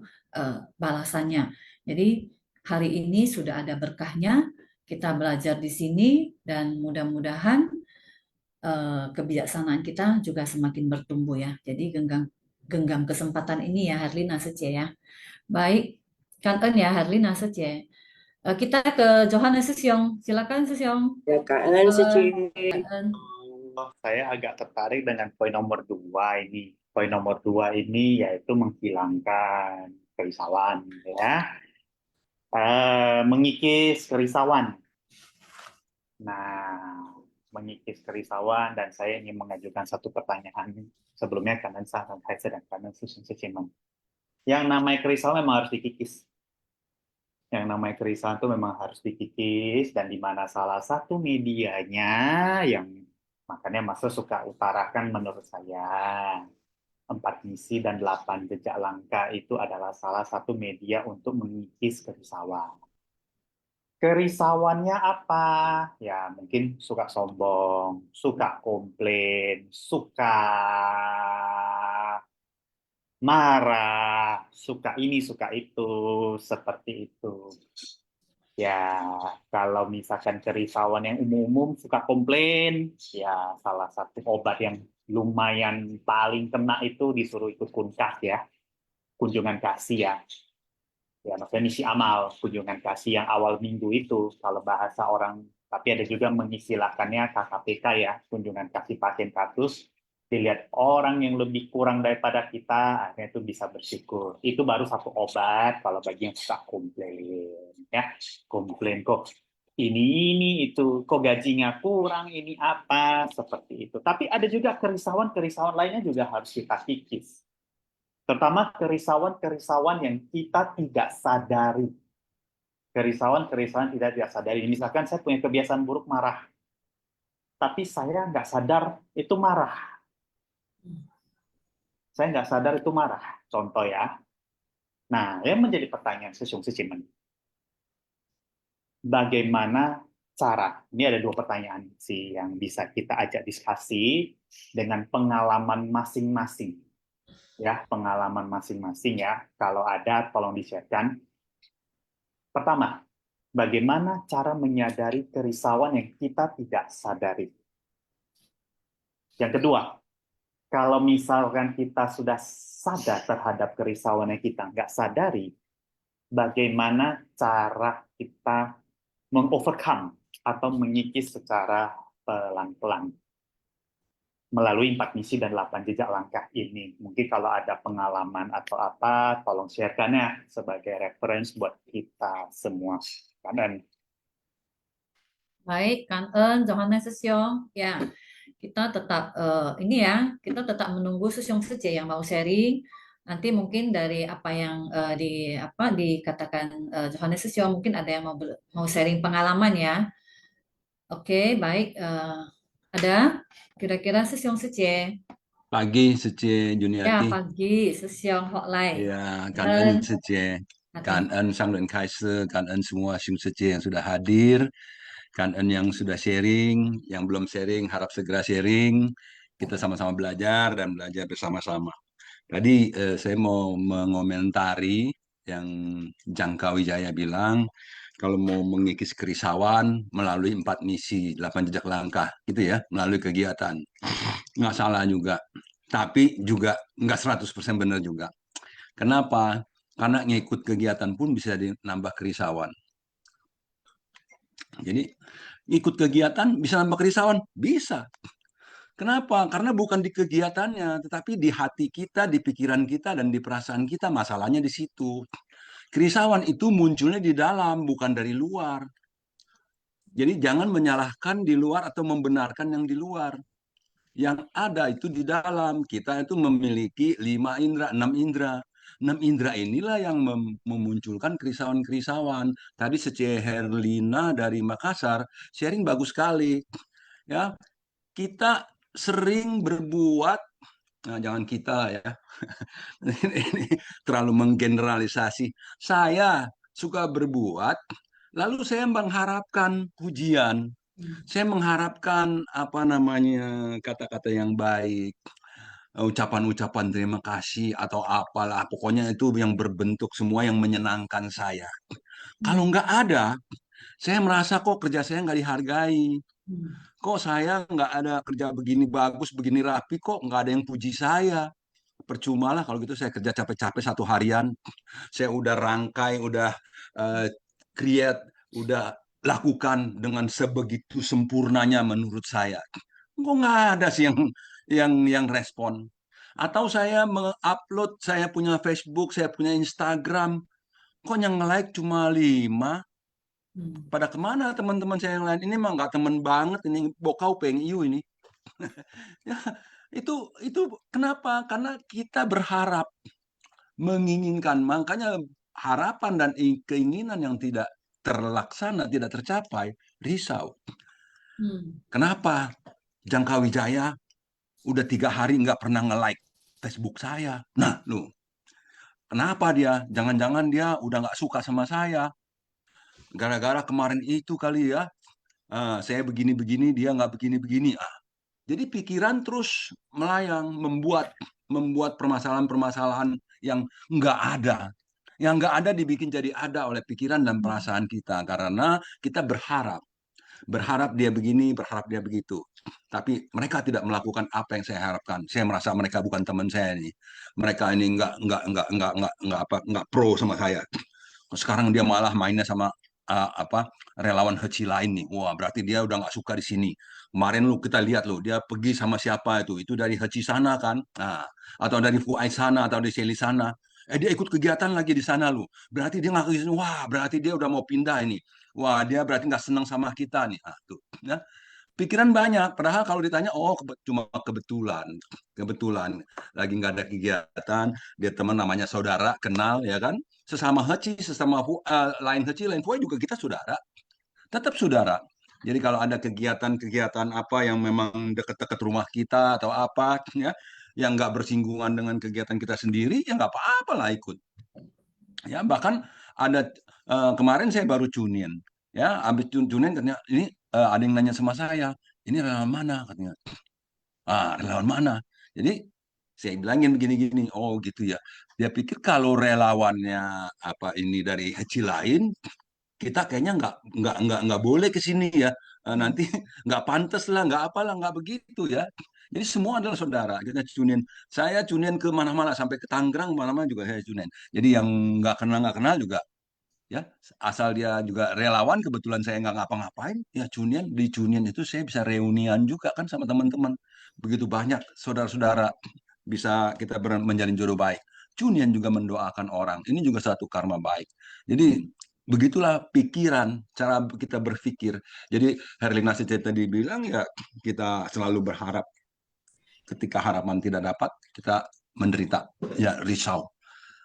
balasannya. Jadi hari ini sudah ada berkahnya, kita belajar di sini dan mudah-mudahan kebijaksanaan kita juga semakin bertumbuh ya. Jadi genggam kesempatan ini ya, Herlina Sece ya. Baik, Kang En ya, Herlina Sece. Kita ke Johannes Sesyong. Silakan Sesyong. Ya, Kak En, Sece. Kang En. Saya agak tertarik dengan poin nomor 2 ini. Poin nomor 2 ini yaitu menghilangkan kerisauan, ya. Mengikis kerisauan. Nah, mengikis kerisauan, dan saya ingin mengajukan satu pertanyaan sebelumnya kanan dan Kaiser dan kanan susun seciman. Yang namanya kerisauan memang harus dikikis. Yang namanya kerisauan itu memang harus dikikis, dan di mana salah satu medianya yang makanya Mas suka utarakan menurut saya 4 misi dan 8 jejak langkah itu adalah salah satu media untuk mengikis kerisauan. Kerisauannya apa? Ya mungkin suka sombong, suka komplain, suka marah, suka ini, suka itu, seperti itu. Ya, kalau misalkan kerisauan yang umum-umum suka komplain, ya salah satu obat yang lumayan paling kena itu disuruh ikut kunkas ya, kunjungan kasih ya. Ya, maksudnya misi amal, kunjungan kasih yang awal minggu itu, kalau bahasa orang, tapi ada juga mengistilahkannya KKPK ya, kunjungan kasih pasien kasus, dilihat orang yang lebih kurang daripada kita, akhirnya itu bisa bersyukur. Itu baru satu obat kalau bagi yang suka komplain. Ya, komplain kok ini itu, kok gajinya kurang, ini apa, seperti itu. Tapi ada juga kerisauan lainnya juga harus kita kikis. Terutama kerisauan yang kita tidak sadari. Kerisauan tidak sadari. Misalkan saya punya kebiasaan buruk marah. Tapi saya nggak sadar itu marah. Saya nggak sadar itu marah. Contoh ya. Nah, yang menjadi pertanyaan sesungguhnya, bagaimana cara? Ini ada 2 pertanyaan sih yang bisa kita ajak diskusi dengan pengalaman masing-masing. Ya, pengalaman masing-masing ya. Kalau ada, tolong di-share-kan. Pertama, bagaimana cara menyadari kerisauan yang kita tidak sadari? Yang kedua, kalau misalkan kita sudah sadar terhadap kerisauan yang kita nggak sadari, bagaimana cara kita mengovercome atau mengikis secara pelan-pelan melalui 4 misi dan 8 jejak langkah ini. Mungkin kalau ada pengalaman atau apa, tolong share-kannya sebagai reference buat kita semua. Kan? Baik, Kang En, Johannes Sesyong. Ya, kita tetap ini ya, kita tetap menunggu Sesyong Sece yang mau sharing. Nanti mungkin dari apa yang dikatakan Johannes Sesyong, mungkin ada yang mau sharing pengalaman ya. Oke, baik. Ada kira-kira Sesyong Sece. Pagi Sece Ya, Juniati. pagi Sesyong Hok Lai. Ya, Kan En Sece. Kan En Sang dan Kaiser, Kan En semua Syung Sece yang sudah hadir, Kan En yang sudah sharing, yang belum sharing harap segera sharing. Kita sama-sama belajar dan belajar bersama-sama. Tadi saya mau mengomentari yang Jangka Wijaya bilang, kalau mau mengikis kerisauan melalui 4 misi, 8 jejak langkah, gitu ya, melalui kegiatan. Nggak salah juga. Tapi juga nggak 100% benar juga. Kenapa? Karena ngikut kegiatan pun bisa nambah kerisauan. Jadi ikut kegiatan bisa nambah kerisauan? Bisa. Kenapa? Karena bukan di kegiatannya, tetapi di hati kita, di pikiran kita, dan di perasaan kita. Masalahnya di situ. Kerisauan itu munculnya di dalam, bukan dari luar. Jadi jangan menyalahkan di luar atau membenarkan yang di luar. Yang ada itu di dalam. Kita itu memiliki 5 indera, 6 indera. 6 indera inilah yang memunculkan kerisauan-kerisauan. Tadi Sece Herlina dari Makassar sharing bagus sekali. Ya, kita sering berbuat Nah, jangan kita lah ya. Ini terlalu menggeneralisasi. Saya suka berbuat, lalu saya mengharapkan pujian. Saya mengharapkan apa namanya kata-kata yang baik, ucapan-ucapan terima kasih atau apalah. Pokoknya itu yang berbentuk semua yang menyenangkan saya. Kalau nggak ada, saya merasa kok kerja saya nggak dihargai. Kok saya nggak ada kerja begini bagus, begini rapi, kok nggak ada yang puji saya. Percuma lah kalau gitu saya kerja capek-capek 1 harian, saya udah rangkai, udah eh, create, udah lakukan dengan sebegitu sempurnanya menurut saya. Kok nggak ada sih yang respon? Atau saya mengupload, saya punya Facebook, saya punya Instagram, kok yang like cuma 5? Pada kemana teman-teman saya yang lain? Ini mah nggak teman banget, ini bokau peng iu ini. Ya, itu kenapa? Karena kita berharap, menginginkan, makanya harapan dan keinginan yang tidak terlaksana, tidak tercapai, risau. Kenapa? Jangka Wijaya udah 3 hari nggak pernah nge-like Facebook saya. Nah, lu, kenapa dia? Jangan-jangan dia udah nggak suka sama saya. Gara-gara kemarin itu kali ya, saya begini-begini, dia nggak begini-begini. Jadi pikiran terus melayang, membuat permasalahan-permasalahan yang nggak ada. Yang nggak ada dibikin jadi ada oleh pikiran dan perasaan kita. Karena kita berharap dia begini, berharap dia begitu. Tapi mereka tidak melakukan apa yang saya harapkan. Saya merasa mereka bukan teman saya ini. Mereka ini nggak pro sama saya. Sekarang dia malah mainnya sama relawan Heci lain nih. Wah, berarti dia udah nggak suka di sini. Kemarin kita lihat dia pergi sama siapa itu dari Heci sana kan, atau dari Fuai sana atau dari Seli sana. Dia ikut kegiatan lagi di sana Berarti dia nggak ke sini. Wah, berarti dia udah mau pindah ini. Wah, dia berarti nggak senang sama kita nih. Tuh, ya. Pikiran banyak, padahal kalau ditanya, oh cuma kebetulan lagi nggak ada kegiatan, dia teman namanya saudara, kenal ya kan, sesama Heci, sesama lain Heci, lain Fuai juga kita saudara, tetap saudara. Jadi kalau ada kegiatan-kegiatan apa yang memang dekat-dekat rumah kita atau apa ya, yang nggak bersinggungan dengan kegiatan kita sendiri, ya nggak apa-apa lah ikut. Ya bahkan ada kemarin saya baru tune in, ya habis tune in ternyata ini ada yang nanya sama saya, ini relawan mana katanya. Relawan mana? Jadi saya bilangin begini-gini, oh gitu ya. Dia pikir kalau relawannya apa ini dari Heci lain, kita kayaknya nggak boleh ke sini ya. Nanti nggak pantas lah, nggak apalah, nggak begitu ya. Jadi semua adalah saudara. Kita tunin. Saya tunin ke mana-mana sampai ke Tangerang, mana-mana juga saya tunin. Jadi yang nggak kenal juga ya, asal dia juga relawan, kebetulan saya nggak ngapa-ngapain ya, cunian di cunian itu saya bisa reunian juga kan sama teman-teman, begitu banyak saudara-saudara, bisa kita menjalin jodoh baik. Cunian juga mendoakan orang, ini juga satu karma baik. Jadi begitulah pikiran, cara kita berpikir. Jadi Herlina tadi bilang ya, kita selalu berharap, ketika harapan tidak dapat kita menderita, ya risau,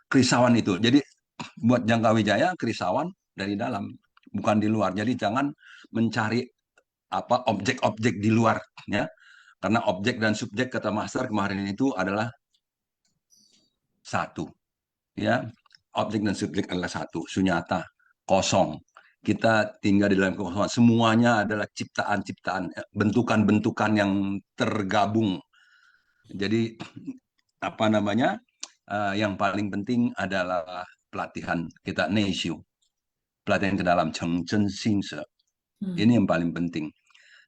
kerisauan itu. Jadi buat Jangka Wijaya kerisauan dari dalam, bukan di luar. Jadi jangan mencari apa objek-objek di luar ya. Karena objek dan subjek kata Master kemarin itu adalah satu. Ya, objek dan subjek adalah satu, sunyata, kosong. Kita tinggal di dalam kekosongan. Semuanya adalah ciptaan-ciptaan, bentukan-bentukan yang tergabung. Jadi apa namanya? Yang paling penting adalah pelatihan kita Neishu, pelatihan ke dalam Chengzhen Xingse. Ini yang paling penting.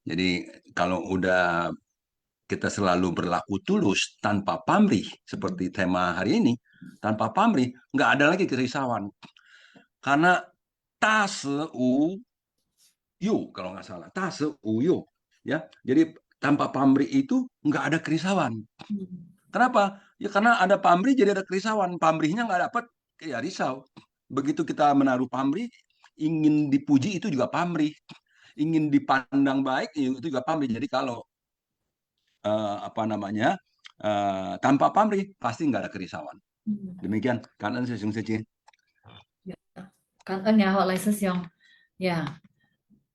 Jadi kalau udah kita selalu berlaku tulus tanpa pamrih seperti tema hari ini, tanpa pamrih nggak ada lagi kerisauan. Karena tase u yu, kalau nggak salah, tase u yu ya. Jadi tanpa pamrih itu nggak ada kerisauan. Kenapa? Ya karena ada pamrih jadi ada kerisauan. Pamrihnya nggak dapat, ya risau. Begitu kita menaruh pamrih, ingin dipuji itu juga pamrih. Ingin dipandang baik itu juga pamrih. Jadi kalau apa namanya tanpa pamrih pasti nggak ada kerisauan. Demikian. Kanan sesung seci. Kan ya Hok Lai Sesyong. Ya,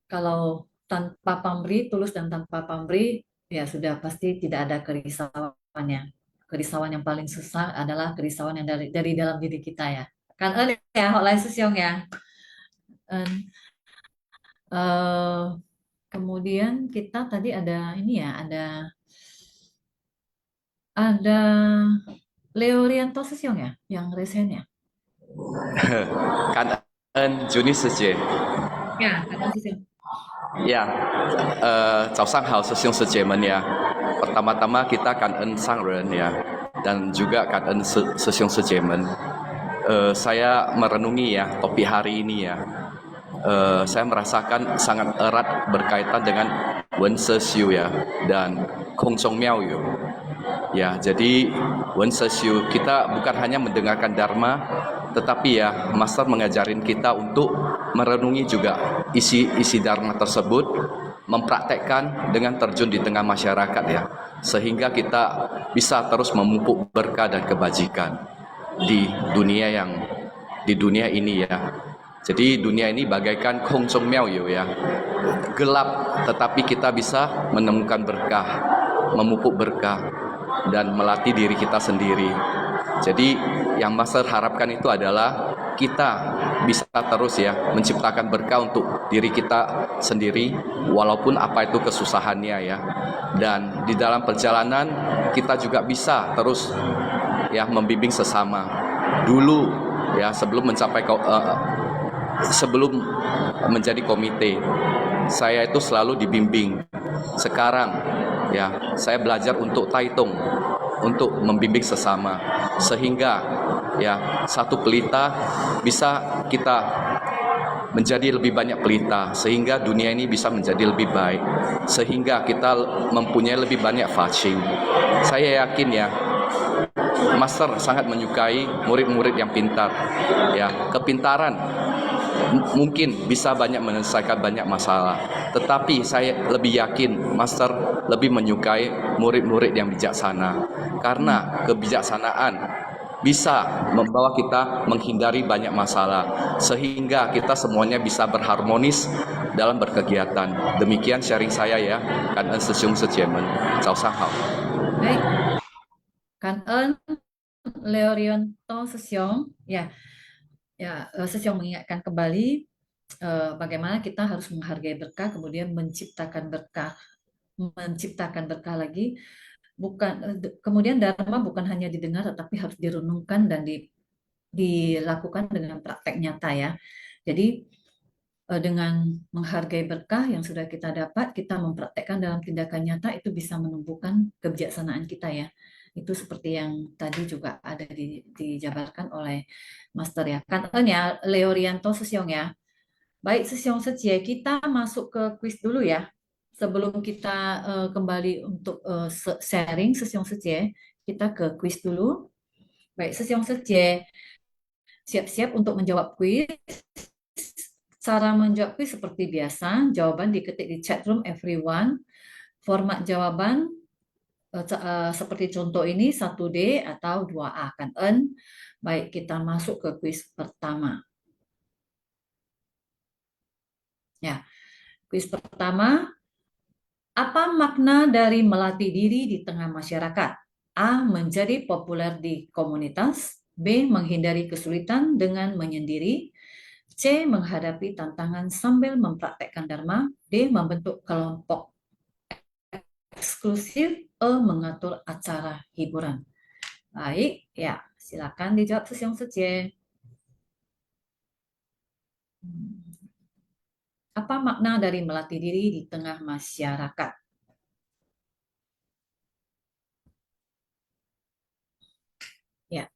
kalau tanpa pamrih, tulus dan tanpa pamrih, ya sudah pasti tidak ada kerisauannya. kerisauan yang paling susah adalah kerisauan yang dari dalam diri kita ya. Kan ya, Hok Lai Susyong ya. Kemudian kita tadi ada ini ya, ada Leo Rianto Susyong ya, yang resen ya. 感恩 Juni 师姐 Ya, Kak Susyong. 呀，早上好师兄师姐们ya. Pertama-tama kita 感恩上人ya, dan juga 感恩师兄师姐们. Saya merenungi ya topik hari ini ya. Saya merasakan sangat erat berkaitan dengan Wen Se Xiu ya dan Kong Zhong Miao Yu. Ya, jadi Wen Se Xiu kita bukan hanya mendengarkan Dharma, tetapi ya Master mengajarin kita untuk merenungi juga isi Dharma tersebut, mempraktekkan dengan terjun di tengah masyarakat ya, sehingga kita bisa terus memupuk berkah dan kebajikan di dunia ini ya. Jadi dunia ini bagaikan Kong Zhong Miao Yu ya, gelap tetapi kita bisa menemukan berkah, memupuk berkah dan melatih diri kita sendiri. Jadi yang Master harapkan itu adalah kita bisa terus ya menciptakan berkah untuk diri kita sendiri walaupun apa itu kesusahannya ya. Dan di dalam perjalanan kita juga bisa terus ya membimbing sesama. Dulu ya sebelum menjadi komite, saya itu selalu dibimbing. Sekarang ya saya belajar untuk taitung, untuk membimbing sesama, sehingga ya satu pelita bisa kita menjadi lebih banyak pelita, sehingga dunia ini bisa menjadi lebih baik, sehingga kita mempunyai lebih banyak fashing. Saya yakin ya Master sangat menyukai murid-murid yang pintar ya. Kepintaran mungkin bisa banyak menyelesaikan banyak masalah, tetapi saya lebih yakin Master lebih menyukai murid-murid yang bijaksana, karena kebijaksanaan bisa membawa kita menghindari banyak masalah, sehingga kita semuanya bisa berharmonis dalam berkegiatan. Demikian sharing saya ya. Kan Sư兄师姐们早上好. Baik, Kan Leo Rianto Susyong ya. Ya, Susyong mengingatkan kembali bagaimana kita harus menghargai berkah, kemudian menciptakan berkah lagi. Kemudian Dharma bukan hanya didengar, tetapi harus direnungkan dan dilakukan dengan praktek nyata ya. Jadi dengan menghargai berkah yang sudah kita dapat, kita mempraktekkan dalam tindakan nyata, itu bisa menumbuhkan kebijaksanaan kita ya. Itu seperti yang tadi juga ada dijabarkan oleh Master ya. Kan ya, Leo Rianto Susyong ya. Baik Susyong Sejie, kita masuk ke kuis dulu ya. Sebelum kita kembali untuk sharing Susyong Sejie, kita ke kuis dulu. Baik Susyong Sejie, siap-siap untuk menjawab kuis. Cara menjawab kuis seperti biasa, jawaban diketik di chat room everyone. Format jawaban seperti contoh ini 1D atau 2A kan. Baik, kita masuk ke kuis pertama. Ya, kuis pertama, apa makna dari melatih diri di tengah masyarakat? A. Menjadi populer di komunitas. B. Menghindari kesulitan dengan menyendiri. C. Menghadapi tantangan sambil mempraktekkan Dharma. D. Membentuk kelompok eksklusif. E. Mengatur acara hiburan. Baik, ya silakan dijawab Susyong Sejie. Apa makna dari melatih diri di tengah masyarakat? Ya,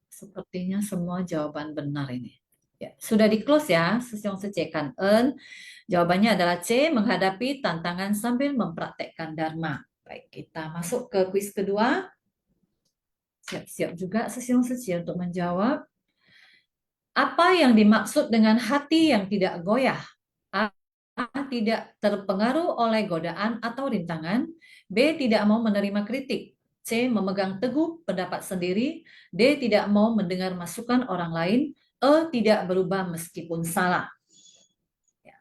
sepertinya semua jawaban benar ini. Ya, sudah di-close ya, Susyong Sejie Kan Jawabannya adalah C, menghadapi tantangan sambil mempraktekkan Dharma. Baik, kita masuk ke kuis kedua. Siap-siap juga Susyong Sejie untuk menjawab. Apa yang dimaksud dengan hati yang tidak goyah? A. Tidak terpengaruh oleh godaan atau rintangan. B. Tidak mau menerima kritik. C. Memegang teguh pendapat sendiri. D. Tidak mau mendengar masukan orang lain. E. Tidak berubah meskipun salah. Ya.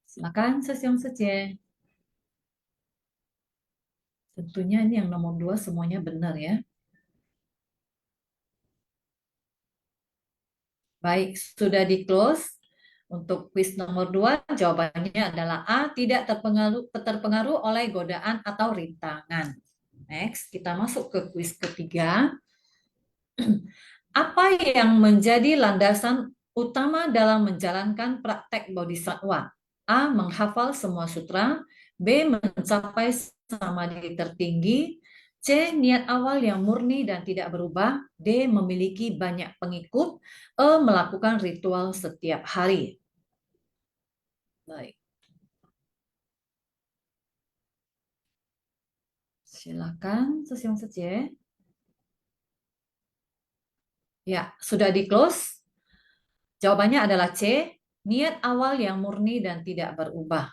Silakan Susyong Sejie. Tentunya ini yang nomor 2 semuanya benar ya. Baik, sudah di close. Untuk kuis nomor 2, jawabannya adalah A, tidak terpengaruh oleh godaan atau rintangan. Next, kita masuk ke kuis ketiga. Apa yang menjadi landasan utama dalam menjalankan praktek bodhisattva? A, menghafal semua sutra. B, mencapai samadhi tertinggi. C, niat awal yang murni dan tidak berubah. D, memiliki banyak pengikut. E, melakukan ritual setiap hari. Baik. Silakan, Sesiong Sece. Ya, sudah di close. Jawabannya adalah C, niat awal yang murni dan tidak berubah.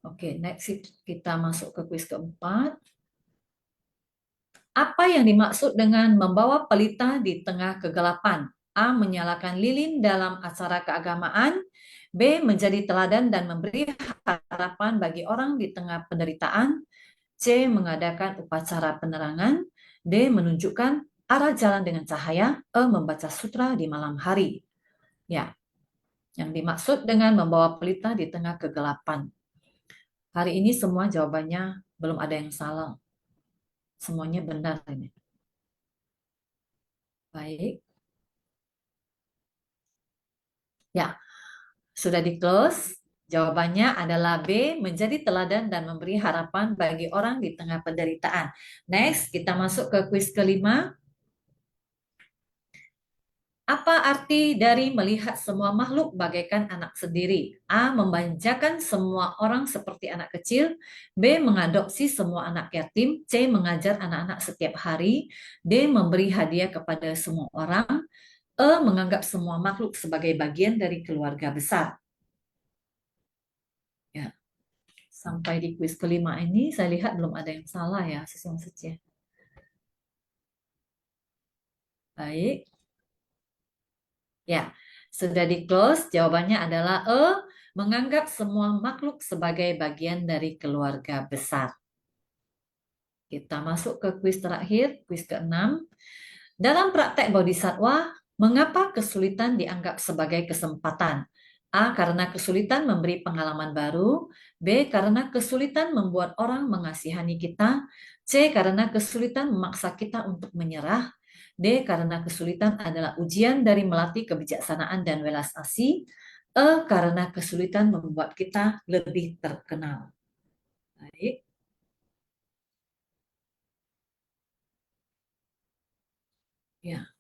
Oke, next kita masuk ke kuis keempat. Apa yang dimaksud dengan membawa pelita di tengah kegelapan? A, menyalakan lilin dalam acara keagamaan. B, menjadi teladan dan memberi harapan bagi orang di tengah penderitaan. C, mengadakan upacara penerangan. D, menunjukkan arah jalan dengan cahaya. E, membaca sutra di malam hari. Ya, yang dimaksud dengan membawa pelita di tengah kegelapan. Hari ini semua jawabannya belum ada yang salah. Semuanya benar ini. Baik. Ya, sudah di close. Jawabannya adalah B, menjadi teladan dan memberi harapan bagi orang di tengah penderitaan. Next, kita masuk ke kuis kelima. Apa arti dari melihat semua makhluk bagaikan anak sendiri? A, memanjakan semua orang seperti anak kecil. B, mengadopsi semua anak yatim. C, mengajar anak-anak setiap hari. D, memberi hadiah kepada semua orang. E, menganggap semua makhluk sebagai bagian dari keluarga besar. Ya. Sampai di kuis kelima ini saya lihat belum ada yang salah ya, Sesiong Sece. Baik. Ya, sudah di close. Jawabannya adalah E, menganggap semua makhluk sebagai bagian dari keluarga besar. Kita masuk ke kuis terakhir, kuis ke-6. Dalam praktek bodhisattva, mengapa kesulitan dianggap sebagai kesempatan? A, karena kesulitan memberi pengalaman baru. B, karena kesulitan membuat orang mengasihani kita. C, karena kesulitan memaksa kita untuk menyerah. D, karena kesulitan adalah ujian dari melatih kebijaksanaan dan welas asih. E, karena kesulitan membuat kita lebih terkenal. Baik. Ya.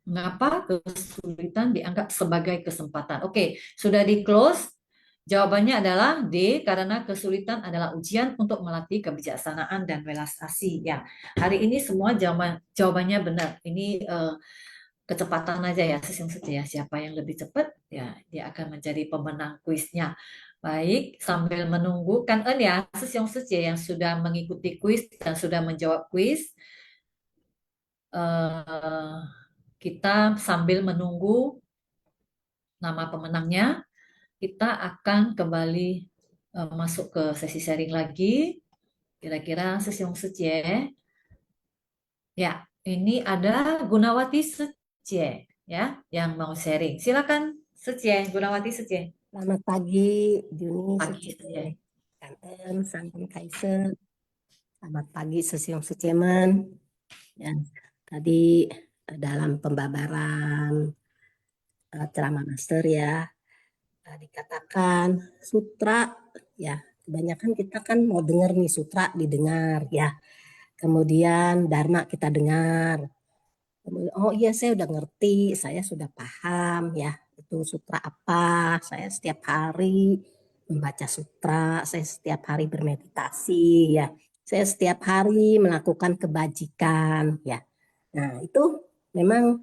Mengapa kesulitan dianggap sebagai kesempatan? Oke, sudah di close. Jawabannya adalah D, karena kesulitan adalah ujian untuk melatih kebijaksanaan dan welas asih. Ya, hari ini semua jawabannya benar. Ini kecepatan aja ya, Sesiong Sece ya. Siapa yang lebih cepat, ya dia akan menjadi pemenang kuisnya. Baik, sambil menunggu kan ya, Sesiong Sece yang sudah mengikuti kuis dan sudah menjawab kuis. Kita sambil menunggu nama pemenangnya, kita akan kembali masuk ke sesi sharing lagi. Kira-kira Sesiong Sece. Ya, ini ada Gunawati Sece ya yang mau sharing. Silakan Sece, Gunawati Sece. Selamat pagi, Juni Pagi Sece. Kangen, Santen Kaiser. Selamat pagi, Sesiong Secemen. Ya, tadi dalam pembabaran ceramah master ya, dikatakan sutra ya, kebanyakan kita kan mau dengar nih sutra didengar ya. Kemudian dharma kita dengar. Kemudian, oh iya saya udah ngerti, saya sudah paham ya, itu sutra apa. Saya setiap hari membaca sutra, saya setiap hari bermeditasi ya. Saya setiap hari melakukan kebajikan ya. Nah, itu memang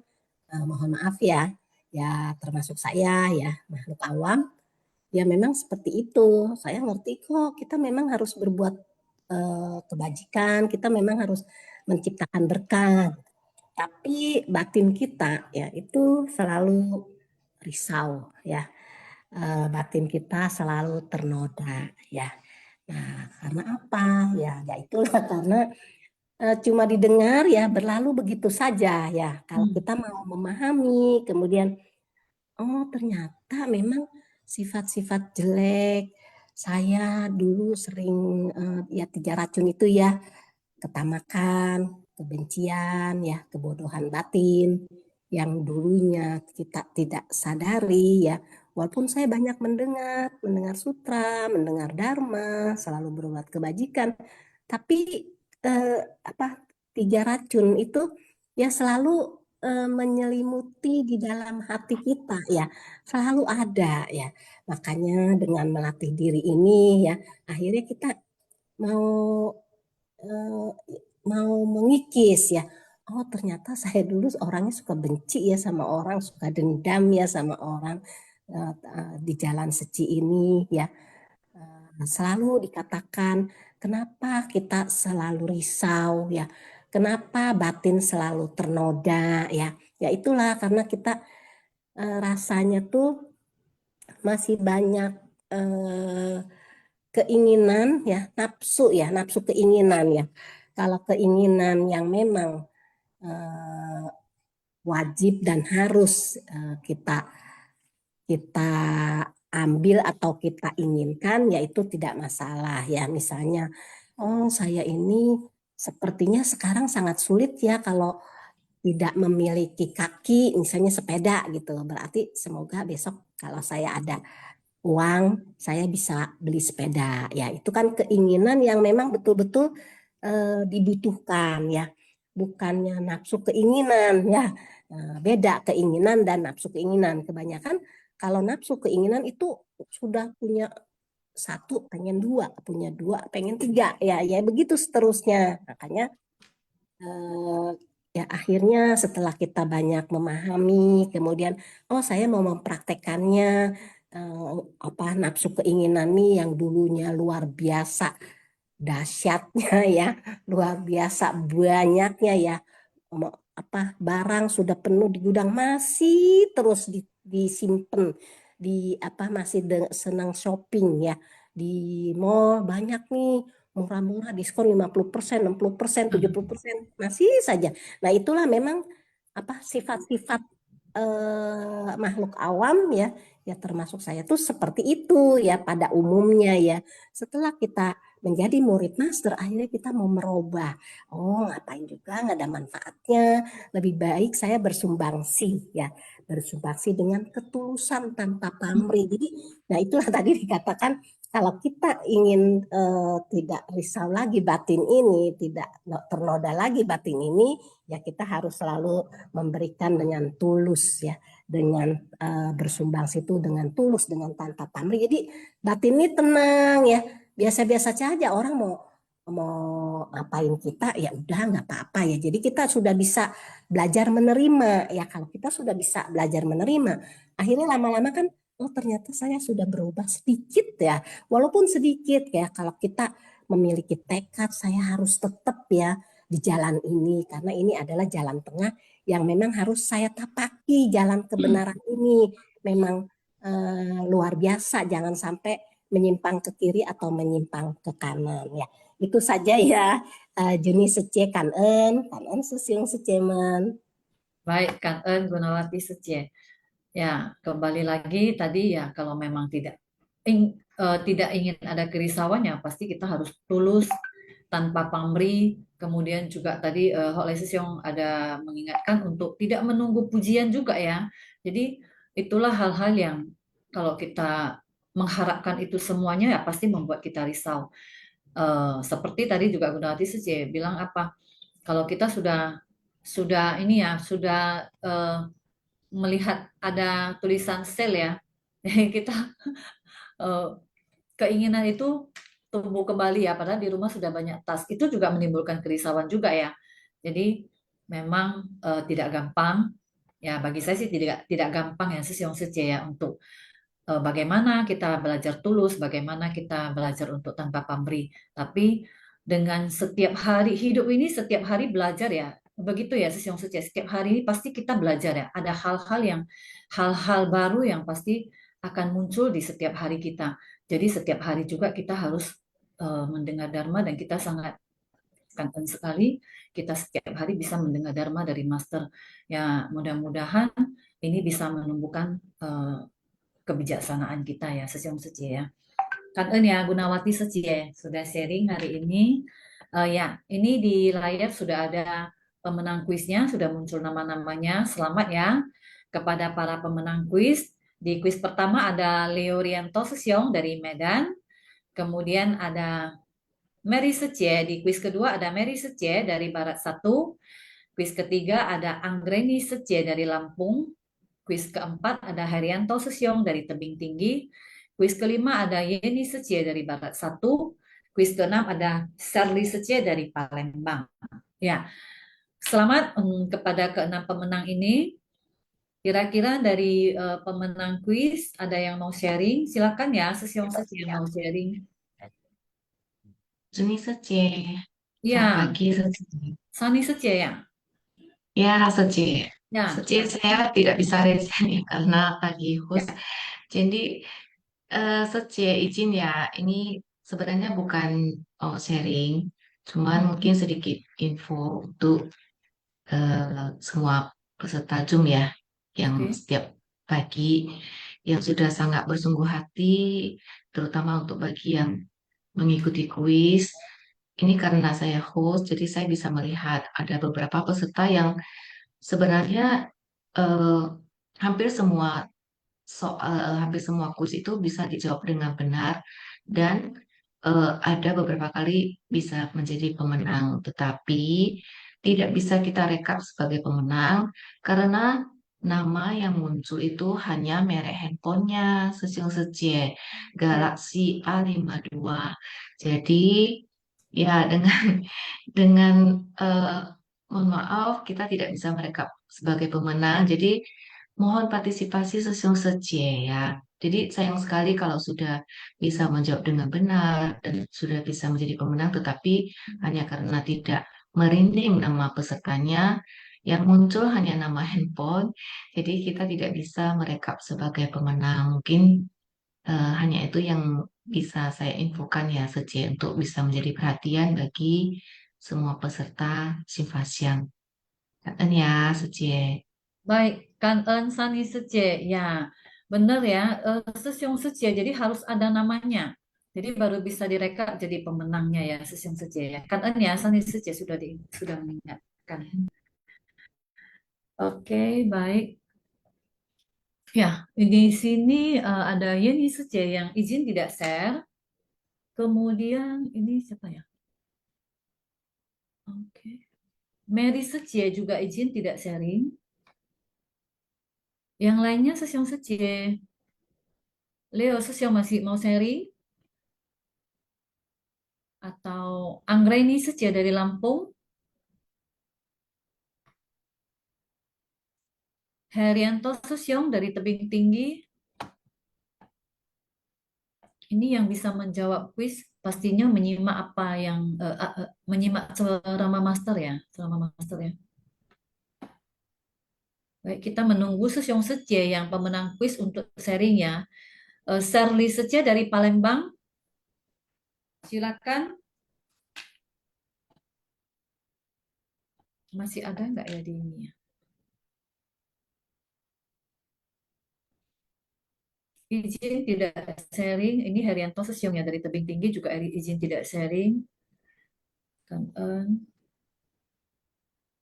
mohon maaf ya termasuk saya ya, makhluk awam. Ya memang seperti itu. Saya ngerti kok, kita memang harus berbuat kebajikan, kita memang harus menciptakan berkah. Tapi batin kita ya itu selalu risau ya. Batin kita selalu ternoda ya. Nah, karena apa? Ya itulah karena cuma didengar ya berlalu begitu saja ya. Kalau kita mau memahami, kemudian oh ternyata memang sifat-sifat jelek saya dulu sering ya 3 racun itu ya, ketamakan, kebencian, ya kebodohan batin yang dulunya kita tidak sadari ya. Walaupun saya banyak mendengar sutra, mendengar dharma, selalu berbuat kebajikan, tapi apa 3 racun itu ya selalu menyelimuti di dalam hati kita ya, selalu ada ya. Makanya dengan melatih diri ini ya, akhirnya kita mau eh, mau mengikis ya. Oh ternyata saya dulu orangnya suka benci ya sama orang, suka dendam ya sama orang di jalan seci ini ya. Selalu dikatakan kenapa kita selalu risau ya, kenapa batin selalu ternoda ya. Ya itulah karena kita rasanya tuh masih banyak keinginan ya, nafsu keinginan ya. Kalau keinginan yang memang wajib dan harus kita ambil atau kita inginkan, yaitu tidak masalah ya. Misalnya, oh saya ini sepertinya sekarang sangat sulit ya kalau tidak memiliki kaki, misalnya sepeda gitu. Berarti semoga besok kalau saya ada uang, saya bisa beli sepeda. Ya, itu kan keinginan yang memang betul-betul dibutuhkan ya. Bukannya nafsu keinginan ya. Beda keinginan dan nafsu keinginan. Kebanyakan kalau nafsu keinginan itu sudah punya 1 pengen 2, punya 2 pengen 3 ya, ya begitu seterusnya. Makanya ya akhirnya setelah kita banyak memahami, kemudian oh saya mau mempraktekannya apa nafsu keinginan nih yang dulunya luar biasa dahsyatnya ya, luar biasa banyaknya ya, apa barang sudah penuh di gudang masih terus disimpan di apa masih senang shopping ya di mall banyak nih murah-murah diskon 50%, 60%, 70% masih saja. Nah itulah memang apa sifat-sifat makhluk awam ya ya termasuk saya tuh seperti itu ya pada umumnya ya. Setelah kita menjadi murid master akhirnya kita mau merubah, oh ngapain juga nggak ada manfaatnya, lebih baik saya bersumbangsi ya, bersumbangsi dengan ketulusan tanpa pamrih. Jadi nah itulah tadi dikatakan kalau kita ingin tidak risau lagi batin ini, tidak ternoda lagi batin ini, ya kita harus selalu memberikan dengan tulus ya, dengan bersumbangsi itu dengan tulus, dengan tanpa pamrih. Jadi batin ini tenang ya, biasa-biasa saja orang mau ngapain kita ya udah nggak apa-apa ya. Jadi kita sudah bisa belajar menerima ya. Kalau kita sudah bisa belajar menerima, akhirnya lama-lama kan oh ternyata saya sudah berubah sedikit ya. Walaupun sedikit ya, kalau kita memiliki tekad saya harus tetap ya di jalan ini karena ini adalah jalan tengah yang memang harus saya tapaki. Jalan kebenaran ini memang luar biasa, jangan sampai menyimpang ke kiri atau menyimpang ke kanan ya. Itu saja ya Juni Sece Kanen Sesiung Secemen. Baik, Kanen Gunawati Sece. Ya, kembali lagi tadi ya kalau memang tidak ingin ada kerisauan ya pasti kita harus tulus tanpa pamrih. Kemudian juga tadi Hok Lesis yang ada mengingatkan untuk tidak menunggu pujian juga ya. Jadi itulah hal-hal yang kalau kita mengharapkan itu semuanya ya pasti membuat kita risau. Seperti tadi juga Gunawati Sece bilang apa? Kalau kita sudah ini ya sudah melihat ada tulisan sale ya, kita keinginan itu tumbuh kembali ya, padahal di rumah sudah banyak tas. Itu juga menimbulkan kerisauan juga ya. Jadi memang tidak gampang ya, bagi saya sih tidak gampang ya Sesiong Sece ya untuk bagaimana kita belajar tulus, bagaimana kita belajar untuk tanpa pamrih. Tapi dengan setiap hari hidup ini setiap hari belajar ya. Begitu ya Sesiong Sece, setiap hari ini pasti kita belajar ya. Ada hal-hal baru yang pasti akan muncul di setiap hari kita. Jadi setiap hari juga kita harus mendengar Dharma, dan kita sangat kangen sekali kita setiap hari bisa mendengar Dharma dari Master. Ya, mudah-mudahan ini bisa menumbuhkan kebijaksanaan kita ya, Sesiong Secie ya. Kangen ya Gunawati Secie sudah sharing hari ini. Ya, ini di layar sudah ada pemenang kuisnya, sudah muncul nama-namanya. Selamat ya kepada para pemenang kuis. Di kuis pertama ada Leo Rianto Sesiong dari Medan. Kemudian ada Mary Secie. Di kuis kedua ada Mary Secie dari Barat 1. Kuis ketiga ada Anggreni Secie dari Lampung. Kuis keempat ada Herianto Sesiong dari Tebing Tinggi. Kuis kelima ada Yeni Secie dari Barat 1. Kuis keenam ada Sherly Secie dari Palembang. Ya, selamat kepada keenam pemenang ini. Kira-kira dari pemenang kuis ada yang mau sharing? Silakan ya, Sesiong Secie yang mau sharing. Suni Secie. Ya, Selamat pagi Secie. Sani Secie ya. Ya Secie. Ya, Secie saya tidak bisa resen ya karena lagi host. Jadi Secie izin ya, ini sebenarnya bukan sharing, cuman mungkin sedikit info untuk semua peserta Zoom ya, yang setiap pagi yang sudah sangat bersungguh hati, terutama untuk bagi yang mengikuti kuis. Ini karena saya host, jadi saya bisa melihat ada beberapa peserta yang sebenarnya hampir semua hampir semua kuis itu bisa dijawab dengan benar, dan ada beberapa kali bisa menjadi pemenang, tetapi tidak bisa kita rekap sebagai pemenang karena nama yang muncul itu hanya merek handphonenya Sesiong Secie Galaxy A52. Jadi ya dengan mohon maaf kita tidak bisa merekap sebagai pemenang. Jadi mohon partisipasi Sesiong Secie ya. Jadi sayang sekali kalau sudah bisa menjawab dengan benar dan sudah bisa menjadi pemenang, tetapi hanya karena tidak merinding nama pesertanya, yang muncul hanya nama handphone, jadi kita tidak bisa merekap sebagai pemenang. Mungkin hanya itu yang bisa saya infokan ya Secie, untuk bisa menjadi perhatian bagi semua peserta Simfasiang. Kan ya Secie. Baik, Kangen Sani Secie. Ya, benar ya. Sesiong Secie, jadi harus ada namanya. Jadi baru bisa direkap jadi pemenangnya ya, Sesiong Secie ya. Kangen ya, Sani Secie sudah mengingatkan. Oke, baik. Ya, di sini ada Yeni Secie yang izin tidak share. Kemudian ini siapa ya? Oke. Mary Secie juga izin tidak sharing. Yang lainnya Sesiong Secie. Leo Sesiong masih mau sharing? Atau Anggreni Secie dari Lampung? Herianto Sesiong dari Tebing Tinggi? Ini yang bisa menjawab kuis pastinya menyimak apa yang menyimak selama master ya, selama master ya. Baik, kita menunggu Sesiong Secie yang pemenang kuis untuk sharing ya. Sherly Secie dari Palembang, silakan. Masih ada nggak ya di ini ya? Izin tidak sharing. Ini Herianto Sesiong ya dari Tebing Tinggi juga izin tidak sharing.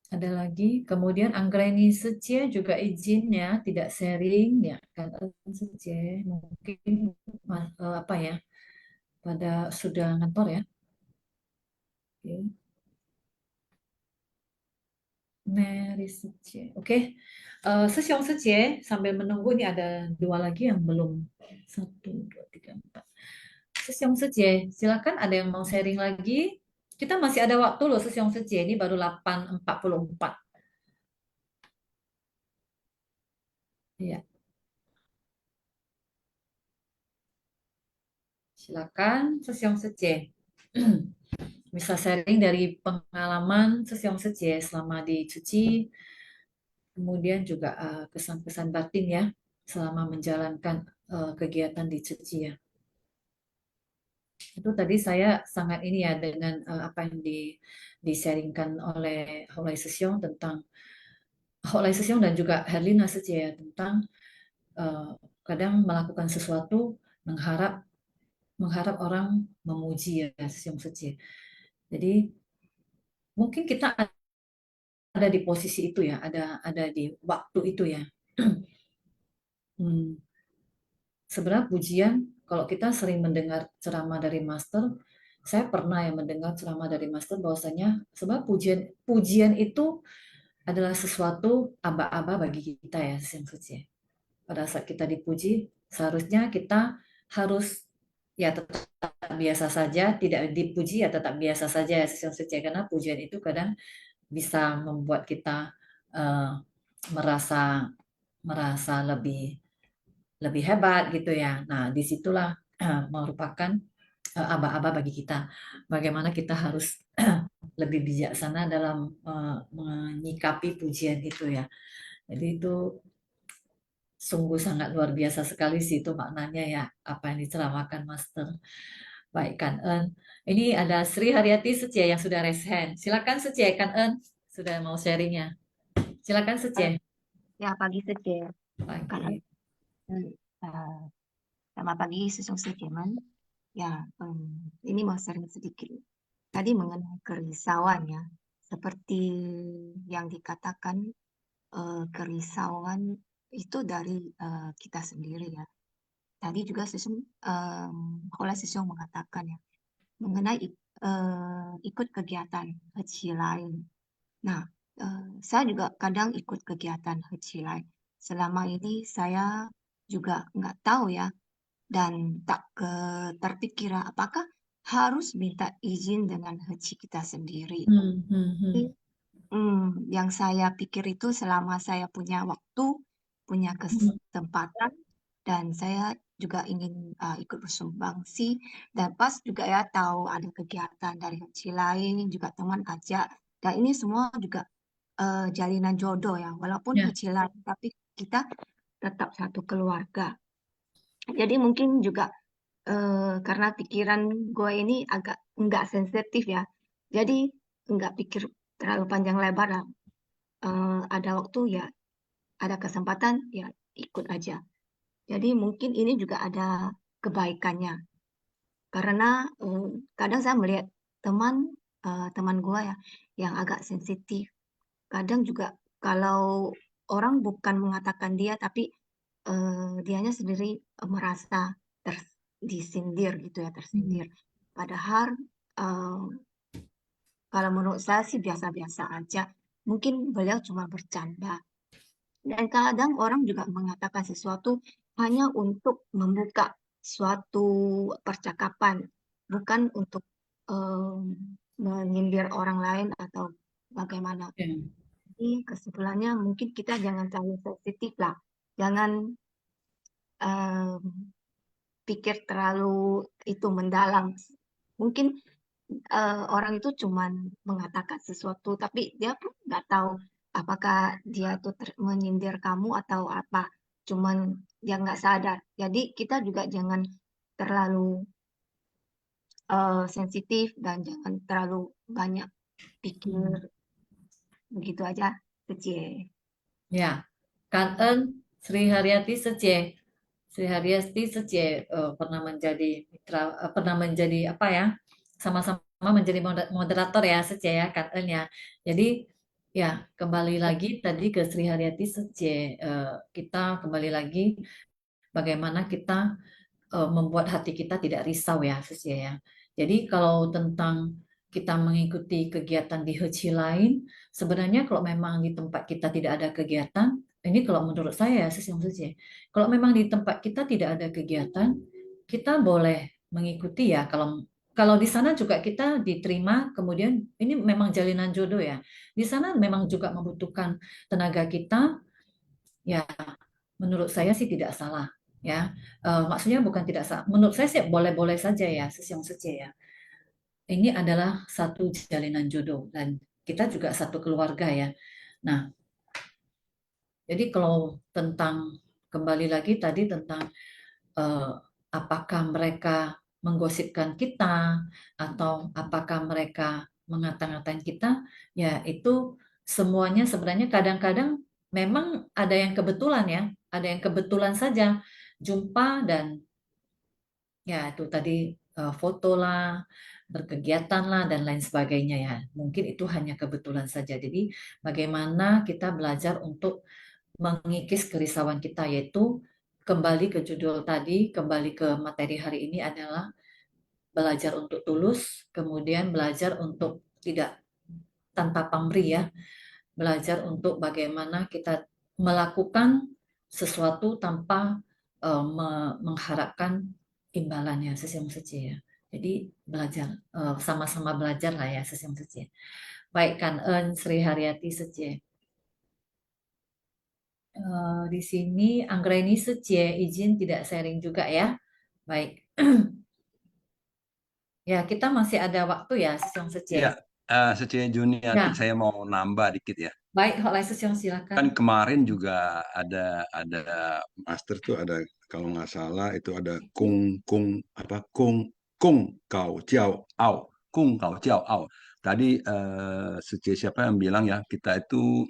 Ada lagi. Kemudian Anggreni Secie juga izinnya tidak sharing ya. Secie mungkin apa ya? Pada sudah ngantor ya. Oke. Mary Secie. Oke. Sesiong Secie sambil menunggu, ini ada dua lagi yang belum. 1, 2, 3, 4. Sesiong Secie, silakan ada yang mau sharing lagi. Kita masih ada waktu loh Sesiong Secie, ini baru 8.44. Iya. Silakan Sesiong Secie. Bisa sharing dari pengalaman Sesiong Secie selama di Cuci, kemudian juga kesan-kesan batin ya selama menjalankan kegiatan di Cuci ya. Itu tadi saya sangat ini ya dengan apa yang di-sharingkan oleh Holai Sesiong tentang Holai Sesiong dan juga Herlina saja ya tentang kadang melakukan sesuatu mengharap orang memuji ya Sesiong saja. Jadi mungkin kita ada di posisi itu ya, ada di waktu itu ya. Hmm, sebenarnya pujian, kalau kita sering mendengar ceramah dari master, saya pernah yang mendengar ceramah dari master bahwasanya sebab pujian itu adalah sesuatu aba-aba bagi kita ya, yang suci. Pada saat kita dipuji, seharusnya kita harus ya tetap biasa saja, tidak dipuji ya tetap biasa saja ya, yang suci. Karena pujian itu kadang bisa membuat kita merasa merasa lebih hebat gitu ya. Nah, disitulah merupakan aba-aba bagi kita. Bagaimana kita harus lebih bijaksana dalam menyikapi pujian itu ya. Jadi itu sungguh sangat luar biasa sekali sih itu maknanya ya apa yang diceramakan Master. Baik Kan En. Ini ada Sri Haryati Setia yang sudah raise hand. Silakan Setia Kan En sudah mau sharingnya. Silakan Setia. Ya, pagi Sece. Pagi. Selamat pagi Sesong Sejeman. Ya, ini mau sharing sedikit. Tadi mengenai kerisauan ya, seperti yang dikatakan kerisauan itu dari kita sendiri ya. Tadi juga Hola Sesong mengatakan ya, mengenai ikut kegiatan Heci lain. Nah, saya juga kadang ikut kegiatan Heci lain. Selama ini saya juga nggak tahu ya, dan tak terpikir apakah harus minta izin dengan Heci kita sendiri. Yang saya pikir itu selama saya punya waktu, punya kesempatan, dan saya juga ingin ikut bersumbangsi, dan pas juga ya tahu ada kegiatan dari Heci lain, juga teman ajak, dan ini semua juga jalinan jodoh ya, walaupun Heci lain, tapi kita tetap satu keluarga. Jadi mungkin juga karena pikiran gue ini agak nggak sensitif ya, jadi nggak pikir terlalu panjang lebar lah. Ada waktu ya, ada kesempatan ya ikut aja. Jadi mungkin ini juga ada kebaikannya, karena kadang saya melihat teman gue ya yang agak sensitif. Kadang juga kalau orang bukan mengatakan dia, tapi dianya sendiri merasa disindir gitu ya, tersindir. Padahal kalau menurut saya sih biasa-biasa aja. Mungkin beliau cuma bercanda. Dan kadang orang juga mengatakan sesuatu hanya untuk membuka suatu percakapan, bukan untuk menyindir orang lain atau bagaimana. Jadi kesimpulannya mungkin kita jangan terlalu sensitif lah. Jangan pikir terlalu itu mendalam. Mungkin orang itu cuma mengatakan sesuatu, tapi dia pun nggak tahu apakah dia tuh menyindir kamu atau apa. Cuman dia nggak sadar. Jadi kita juga jangan terlalu sensitif dan jangan terlalu banyak pikir. Begitu aja, Secie. Ya, Kan En, Sri Haryati Secie. Sri Haryati Secie pernah menjadi mitra, pernah menjadi apa ya? Sama-sama menjadi moderator ya Secie ya, Kan En ya. Jadi ya kembali lagi tadi ke Sri Haryati Secie. Kita kembali lagi bagaimana kita membuat hati kita tidak risau ya Secie ya. Jadi kalau tentang kita mengikuti kegiatan di Heci lain, sebenarnya kalau memang di tempat kita tidak ada kegiatan, ini kalau menurut saya ya, Sesi, kalau memang di tempat kita tidak ada kegiatan, kita boleh mengikuti ya. Kalau di sana juga kita diterima, kemudian ini memang jalinan jodoh ya. Di sana memang juga membutuhkan tenaga kita, ya menurut saya sih tidak salah ya. Maksudnya bukan tidak salah. Menurut saya sih boleh-boleh saja ya, Sesi ya. Ini adalah satu jalinan jodoh dan kita juga satu keluarga ya. Nah, jadi kalau tentang kembali lagi tadi tentang apakah mereka menggosipkan kita atau apakah mereka mengata-ngatain kita, ya itu semuanya sebenarnya kadang-kadang memang ada yang kebetulan ya, ada yang kebetulan saja jumpa dan ya itu tadi foto lah, berkegiatan lah dan lain sebagainya ya. Mungkin itu hanya kebetulan saja. Jadi bagaimana kita belajar untuk mengikis kerisauan kita, yaitu kembali ke judul tadi, kembali ke materi hari ini adalah belajar untuk tulus, kemudian belajar untuk tidak tanpa pamrih ya, belajar untuk bagaimana kita melakukan sesuatu tanpa mengharapkan imbalannya, Sesiung Sece ya. Jadi belajar, sama-sama belajar lah ya Sesiung Sece. Baik, Kan En Sri Haryati Sece. Di sini Anggraini Sece izin tidak sharing juga ya. Baik. Ya, kita masih ada waktu ya, Sesiung Sece. Iya, Sece Juniati, Ya. saya mau nambah dikit ya. Baik, Holai Sesiung Kan silakan. kemarin juga ada master tuh, ada kalau nggak salah itu ada kung kau jiao ao, kung kau jiao ao. Tadi Sece siapa yang bilang ya, kita itu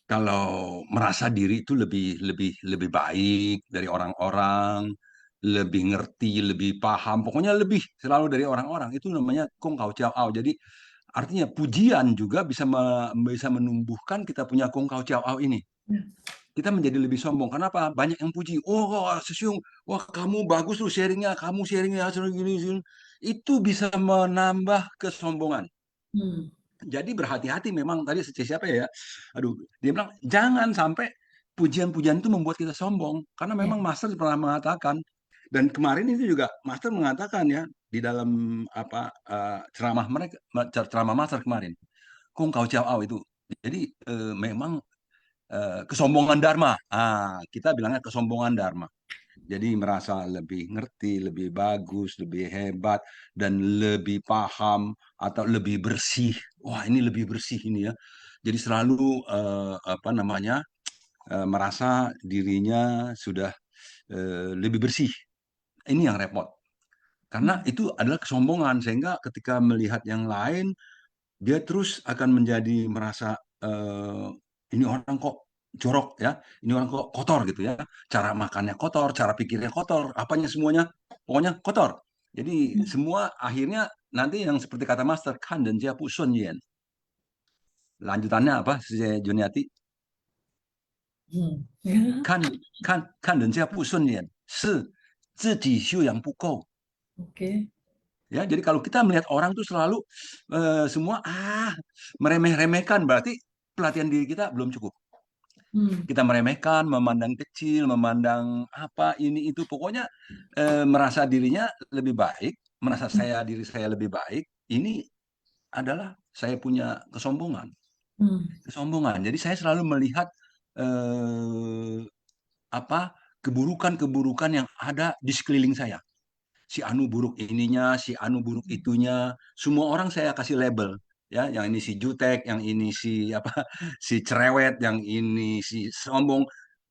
kalau merasa diri itu lebih baik dari orang-orang, lebih ngerti, lebih paham, pokoknya lebih selalu dari orang-orang, itu namanya kung kau jiao ao. Jadi artinya pujian juga bisa menumbuhkan kita punya kung kau jiao ao ini. Kita menjadi lebih sombong. Kenapa? Banyak yang puji. Oh, Sesiung, wah kamu bagus lu sharingnya, kamu sharingnya gini. Itu bisa menambah kesombongan. Jadi berhati-hati memang, tadi siapa ya? Aduh, dia bilang jangan sampai pujian-pujian itu membuat kita sombong, karena memang Master pernah mengatakan, dan kemarin itu juga Master mengatakan ya di dalam ceramah Master kemarin, kung kau jiao ao itu. Jadi memang kesombongan dharma. Kita bilangnya kesombongan dharma. Jadi merasa lebih ngerti, lebih bagus, lebih hebat, dan lebih paham atau lebih bersih. Wah, ini lebih bersih ini ya. Jadi selalu merasa dirinya sudah lebih bersih. Ini yang repot. Karena itu adalah kesombongan, sehingga ketika melihat yang lain, dia terus akan menjadi merasa ini orang kok jorok ya, ini orang kok kotor gitu ya, cara makannya kotor, cara pikirnya kotor, apanya semuanya pokoknya kotor. Jadi semua akhirnya nanti yang seperti kata Master, kan dan jia pu sun yen. Lanjutannya apa, Juniati? Kan dan jia pu sun yen, si ziji xiu yang pu gou. Oke. Ya, jadi kalau kita melihat orang tuh selalu semua meremeh-remehkan, berarti pelatihan diri kita belum cukup. Kita meremehkan, memandang kecil, memandang apa ini itu, pokoknya merasa dirinya lebih baik, merasa diri saya lebih baik. Ini adalah saya punya kesombongan. Kesombongan. Jadi saya selalu melihat keburukan-keburukan yang ada di sekeliling saya. Si Anu buruk ininya, si Anu buruk itunya, semua orang saya kasih label. Ya, yang ini si jutek, yang ini si si cerewet, yang ini si sombong.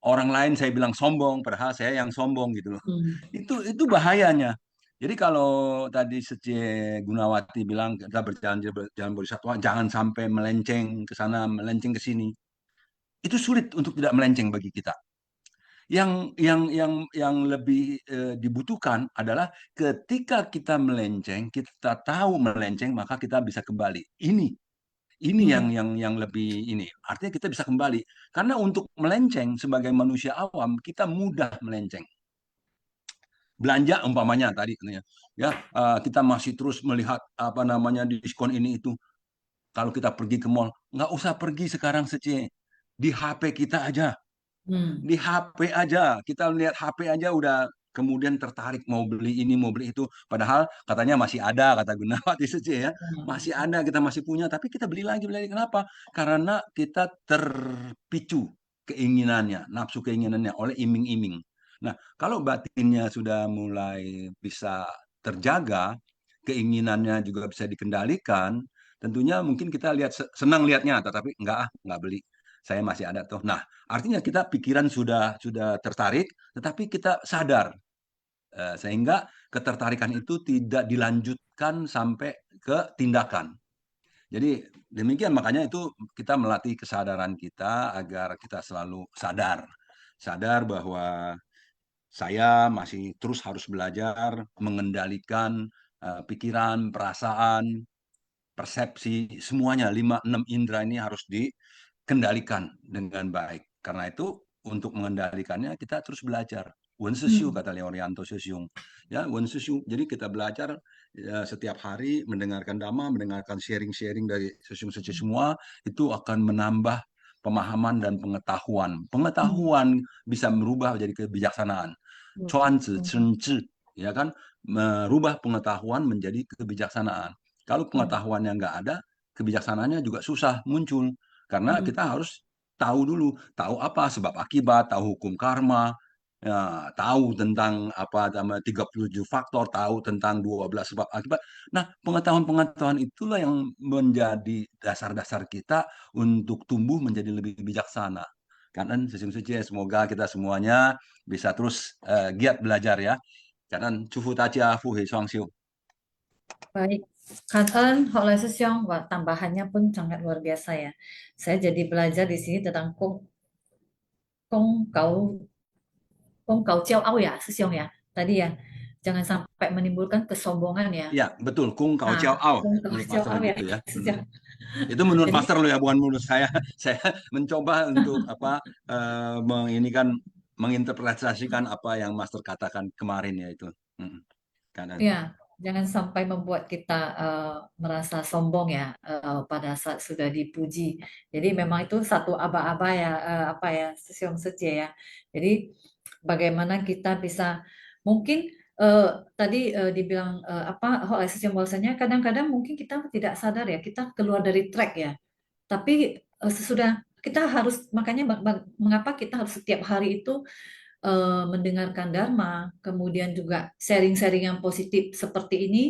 Orang lain saya bilang sombong, padahal saya yang sombong gitu loh. Itu bahayanya. Jadi kalau tadi Sece Gunawati bilang kita berjalan bodhisattva, jangan sampai melenceng ke sana, melenceng ke sini. Itu sulit untuk tidak melenceng bagi kita. Yang lebih dibutuhkan adalah ketika kita melenceng, kita tahu melenceng, maka kita bisa kembali. Ini yang lebih ini. Artinya kita bisa kembali. Karena untuk melenceng sebagai manusia awam, kita mudah melenceng. Belanja umpamanya tadi ya, kita masih terus melihat diskon ini itu. Kalau kita pergi ke mall, nggak usah pergi sekarang di HP kita aja. Di HP aja, kita lihat HP aja udah kemudian tertarik mau beli ini, mau beli itu. Padahal katanya masih ada, kata Gunawati ya. Masih ada, kita masih punya, tapi kita beli lagi. Kenapa? Karena kita terpicu keinginannya, nafsu keinginannya oleh iming-iming. Nah, kalau batinnya sudah mulai bisa terjaga, keinginannya juga bisa dikendalikan, tentunya mungkin kita senang lihatnya, tetapi nggak beli. Saya masih ada tuh. Nah, artinya kita pikiran sudah tertarik, tetapi kita sadar Sehingga ketertarikan itu tidak dilanjutkan sampai ke tindakan. Jadi demikian, makanya itu kita melatih kesadaran kita agar kita selalu sadar bahwa saya masih terus harus belajar mengendalikan pikiran, perasaan, persepsi, semuanya 5-6 indera ini harus dikendalikan dengan baik. Karena itu untuk mengendalikannya kita terus belajar. Wensesyu kata Leonardo Sesiung. Ya, wensesyu. Jadi kita belajar setiap hari mendengarkan dhamma, mendengarkan sharing-sharing dari Sesiung semua, itu akan menambah pemahaman dan pengetahuan. Pengetahuan bisa merubah menjadi kebijaksanaan. Chuanzi, Chenzhi, ya kan, merubah pengetahuan menjadi kebijaksanaan. Kalau pengetahuannya nggak ada, kebijaksanaannya juga susah muncul. Karena kita harus tahu dulu, tahu apa sebab akibat, tahu hukum karma, ya, tahu tentang apa nama 37 faktor, tahu tentang 12 sebab akibat. Nah, pengetahuan-pengetahuan itulah yang menjadi dasar-dasar kita untuk tumbuh menjadi lebih bijaksana. Kanan Sesiung Suci, semoga kita semuanya bisa terus giat belajar ya. Kanan Cufu Tacia Fu Hei Suang Siu. Baik, Kan En, Hok Lai Sesiong, wah, tambahannya pun sangat luar biasa ya. Saya jadi belajar di sini tentang Kong Kau Jiao Ao ya, Sesiong ya. Tadi ya, jangan sampai menimbulkan kesombongan ya. Ya, betul. Kung Kau Jiao Ao. Kong Kau Menurut Jiao Pastor Ao ya, gitu ya. Sesiong. Itu menurut Jadi, Pastor lo ya, bukan menurut saya. Saya mencoba untuk menginterpretasikan apa yang Master katakan kemarin ya itu. Kanan. ya, jangan sampai membuat kita merasa sombong ya pada saat sudah dipuji. Jadi memang itu satu aba-aba ya, apa ya, Sesiong Sece ya. Jadi bagaimana kita bisa mungkin tadi dibilang apa Hok Lai Sesiong bahwasanya kadang-kadang mungkin kita tidak sadar ya kita keluar dari track ya. Tapi sesudah kita harus makanya mengapa kita harus setiap hari itu mendengarkan Dharma, kemudian juga sharing-sharing yang positif seperti ini,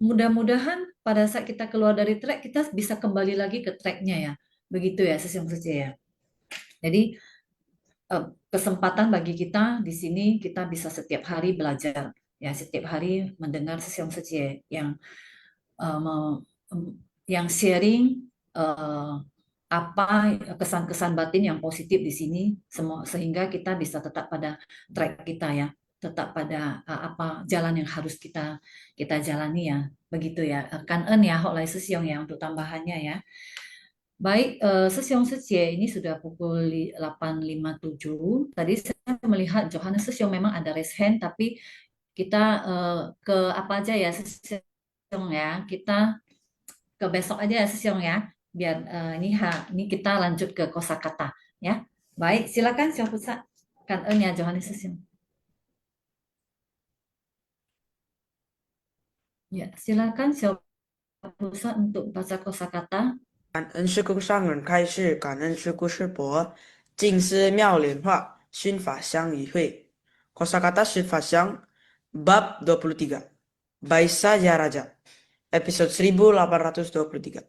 mudah-mudahan pada saat kita keluar dari track, kita bisa kembali lagi ke tracknya ya. Begitu ya, Sesiong Suci ya. Jadi, kesempatan bagi kita di sini, kita bisa setiap hari belajar. Ya, setiap hari mendengar Sesiong Suci yang sharing apa kesan-kesan batin yang positif di sini sehingga kita bisa tetap pada track kita ya, tetap pada apa jalan yang harus kita jalani ya, begitu ya. Kan En ya, Hok Lai Sesiong ya untuk tambahannya ya. Baik, Sesiong Secie ini sudah pukul 8.57. Tadi saya melihat Johannes Sesiong memang ada raise hand, tapi kita ke apa aja ya Sesiong ya, kita ke besok aja ya Sesiong ya. Biar ini kita lanjut ke kosakata ya. Baik, silakan Xiao Pusat. Kan En ya Johannes Sesiong. Ya, silakan Xiao Pusat untuk baca kosakata. 感恩师公上人开示，感恩师姑师伯，静思妙莲化，熏法香一会。Kosakata Sifat Syang, Bab 23, Baisa Ya Raja, episode 1823.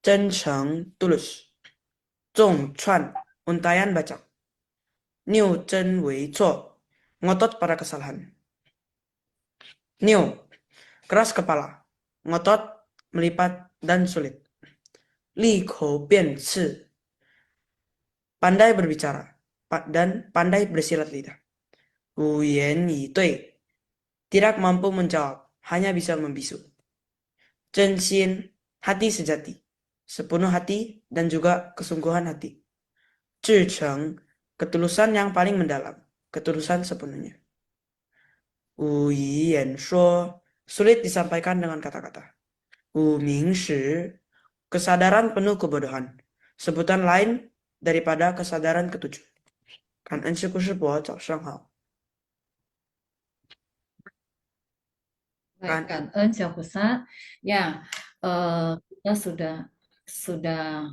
真诚 tulus, 重串 untayan baca, Niu Chen Wei Cho, ngotot pada kesalahan. Niu, keras kepala, ngotot, melipat, dan sulit. Li Kou Bian Ci, pandai berbicara dan pandai bersilat lidah. Wu Yan Yi Dui, tidak mampu menjawab, hanya bisa membisu. Zhen Xin, hati sejati, sepenuh hati dan juga kesungguhan hati. Zhi Cheng, ketulusan yang paling mendalam, ketulusan sepenuhnya. Wu Yi Yan Shuo, sulit disampaikan dengan kata-kata. Wu Ming Shi, kesadaran penuh kebodohan, sebutan lain daripada kesadaran ketujuh. Kan En Shiku Shibo, Zhao Shang Hao. Baik, Kan En Xiao Pusat. Ya, kita sudah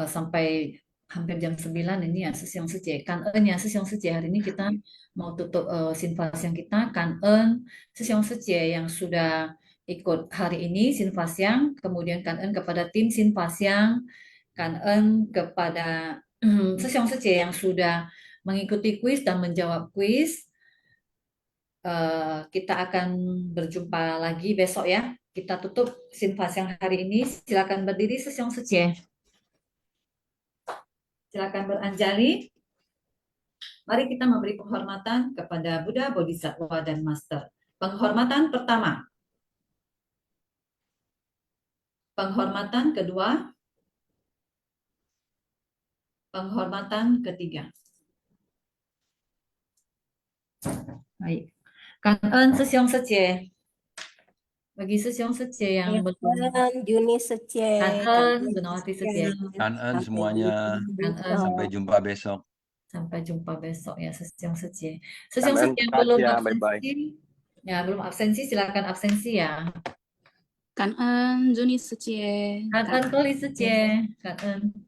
sampai hampir jam 9 ini ya Sesiong Suci. Kan En ya Sesiong Suci. Hari ini kita mau tutup Sinfasyang kita. Kan En Sesiong Suci yang sudah ikut hari ini Sinfasyang, kemudian Kan En kepada tim Sinfasyang, Kan En kepada Sesiong Suci yang sudah mengikuti kuis dan menjawab kuis. Kita akan berjumpa lagi besok ya. Kita tutup Sinfas yang hari ini. Silakan berdiri Sesyong Sejie. Silakan beranjali. Mari kita memberi penghormatan kepada Buddha, Bodhisattva, dan Master. Penghormatan pertama. Penghormatan kedua. Penghormatan ketiga. Baik. Kangen Sesyong Sejie. Bagi Sesyong Sejie yang belum. Juni Sejie. Kangen Gunawati Sejie. Kanan semuanya. Sampai jumpa besok. Sampai jumpa besok ya Sesyong Sejie. Sesyong Kangen, Sejie yang belum ya, bye-bye. absensi. Ya, belum absensi silakan absensi ya. Kangen Juni Sejie. Kangen Koli Sejie. Kangen.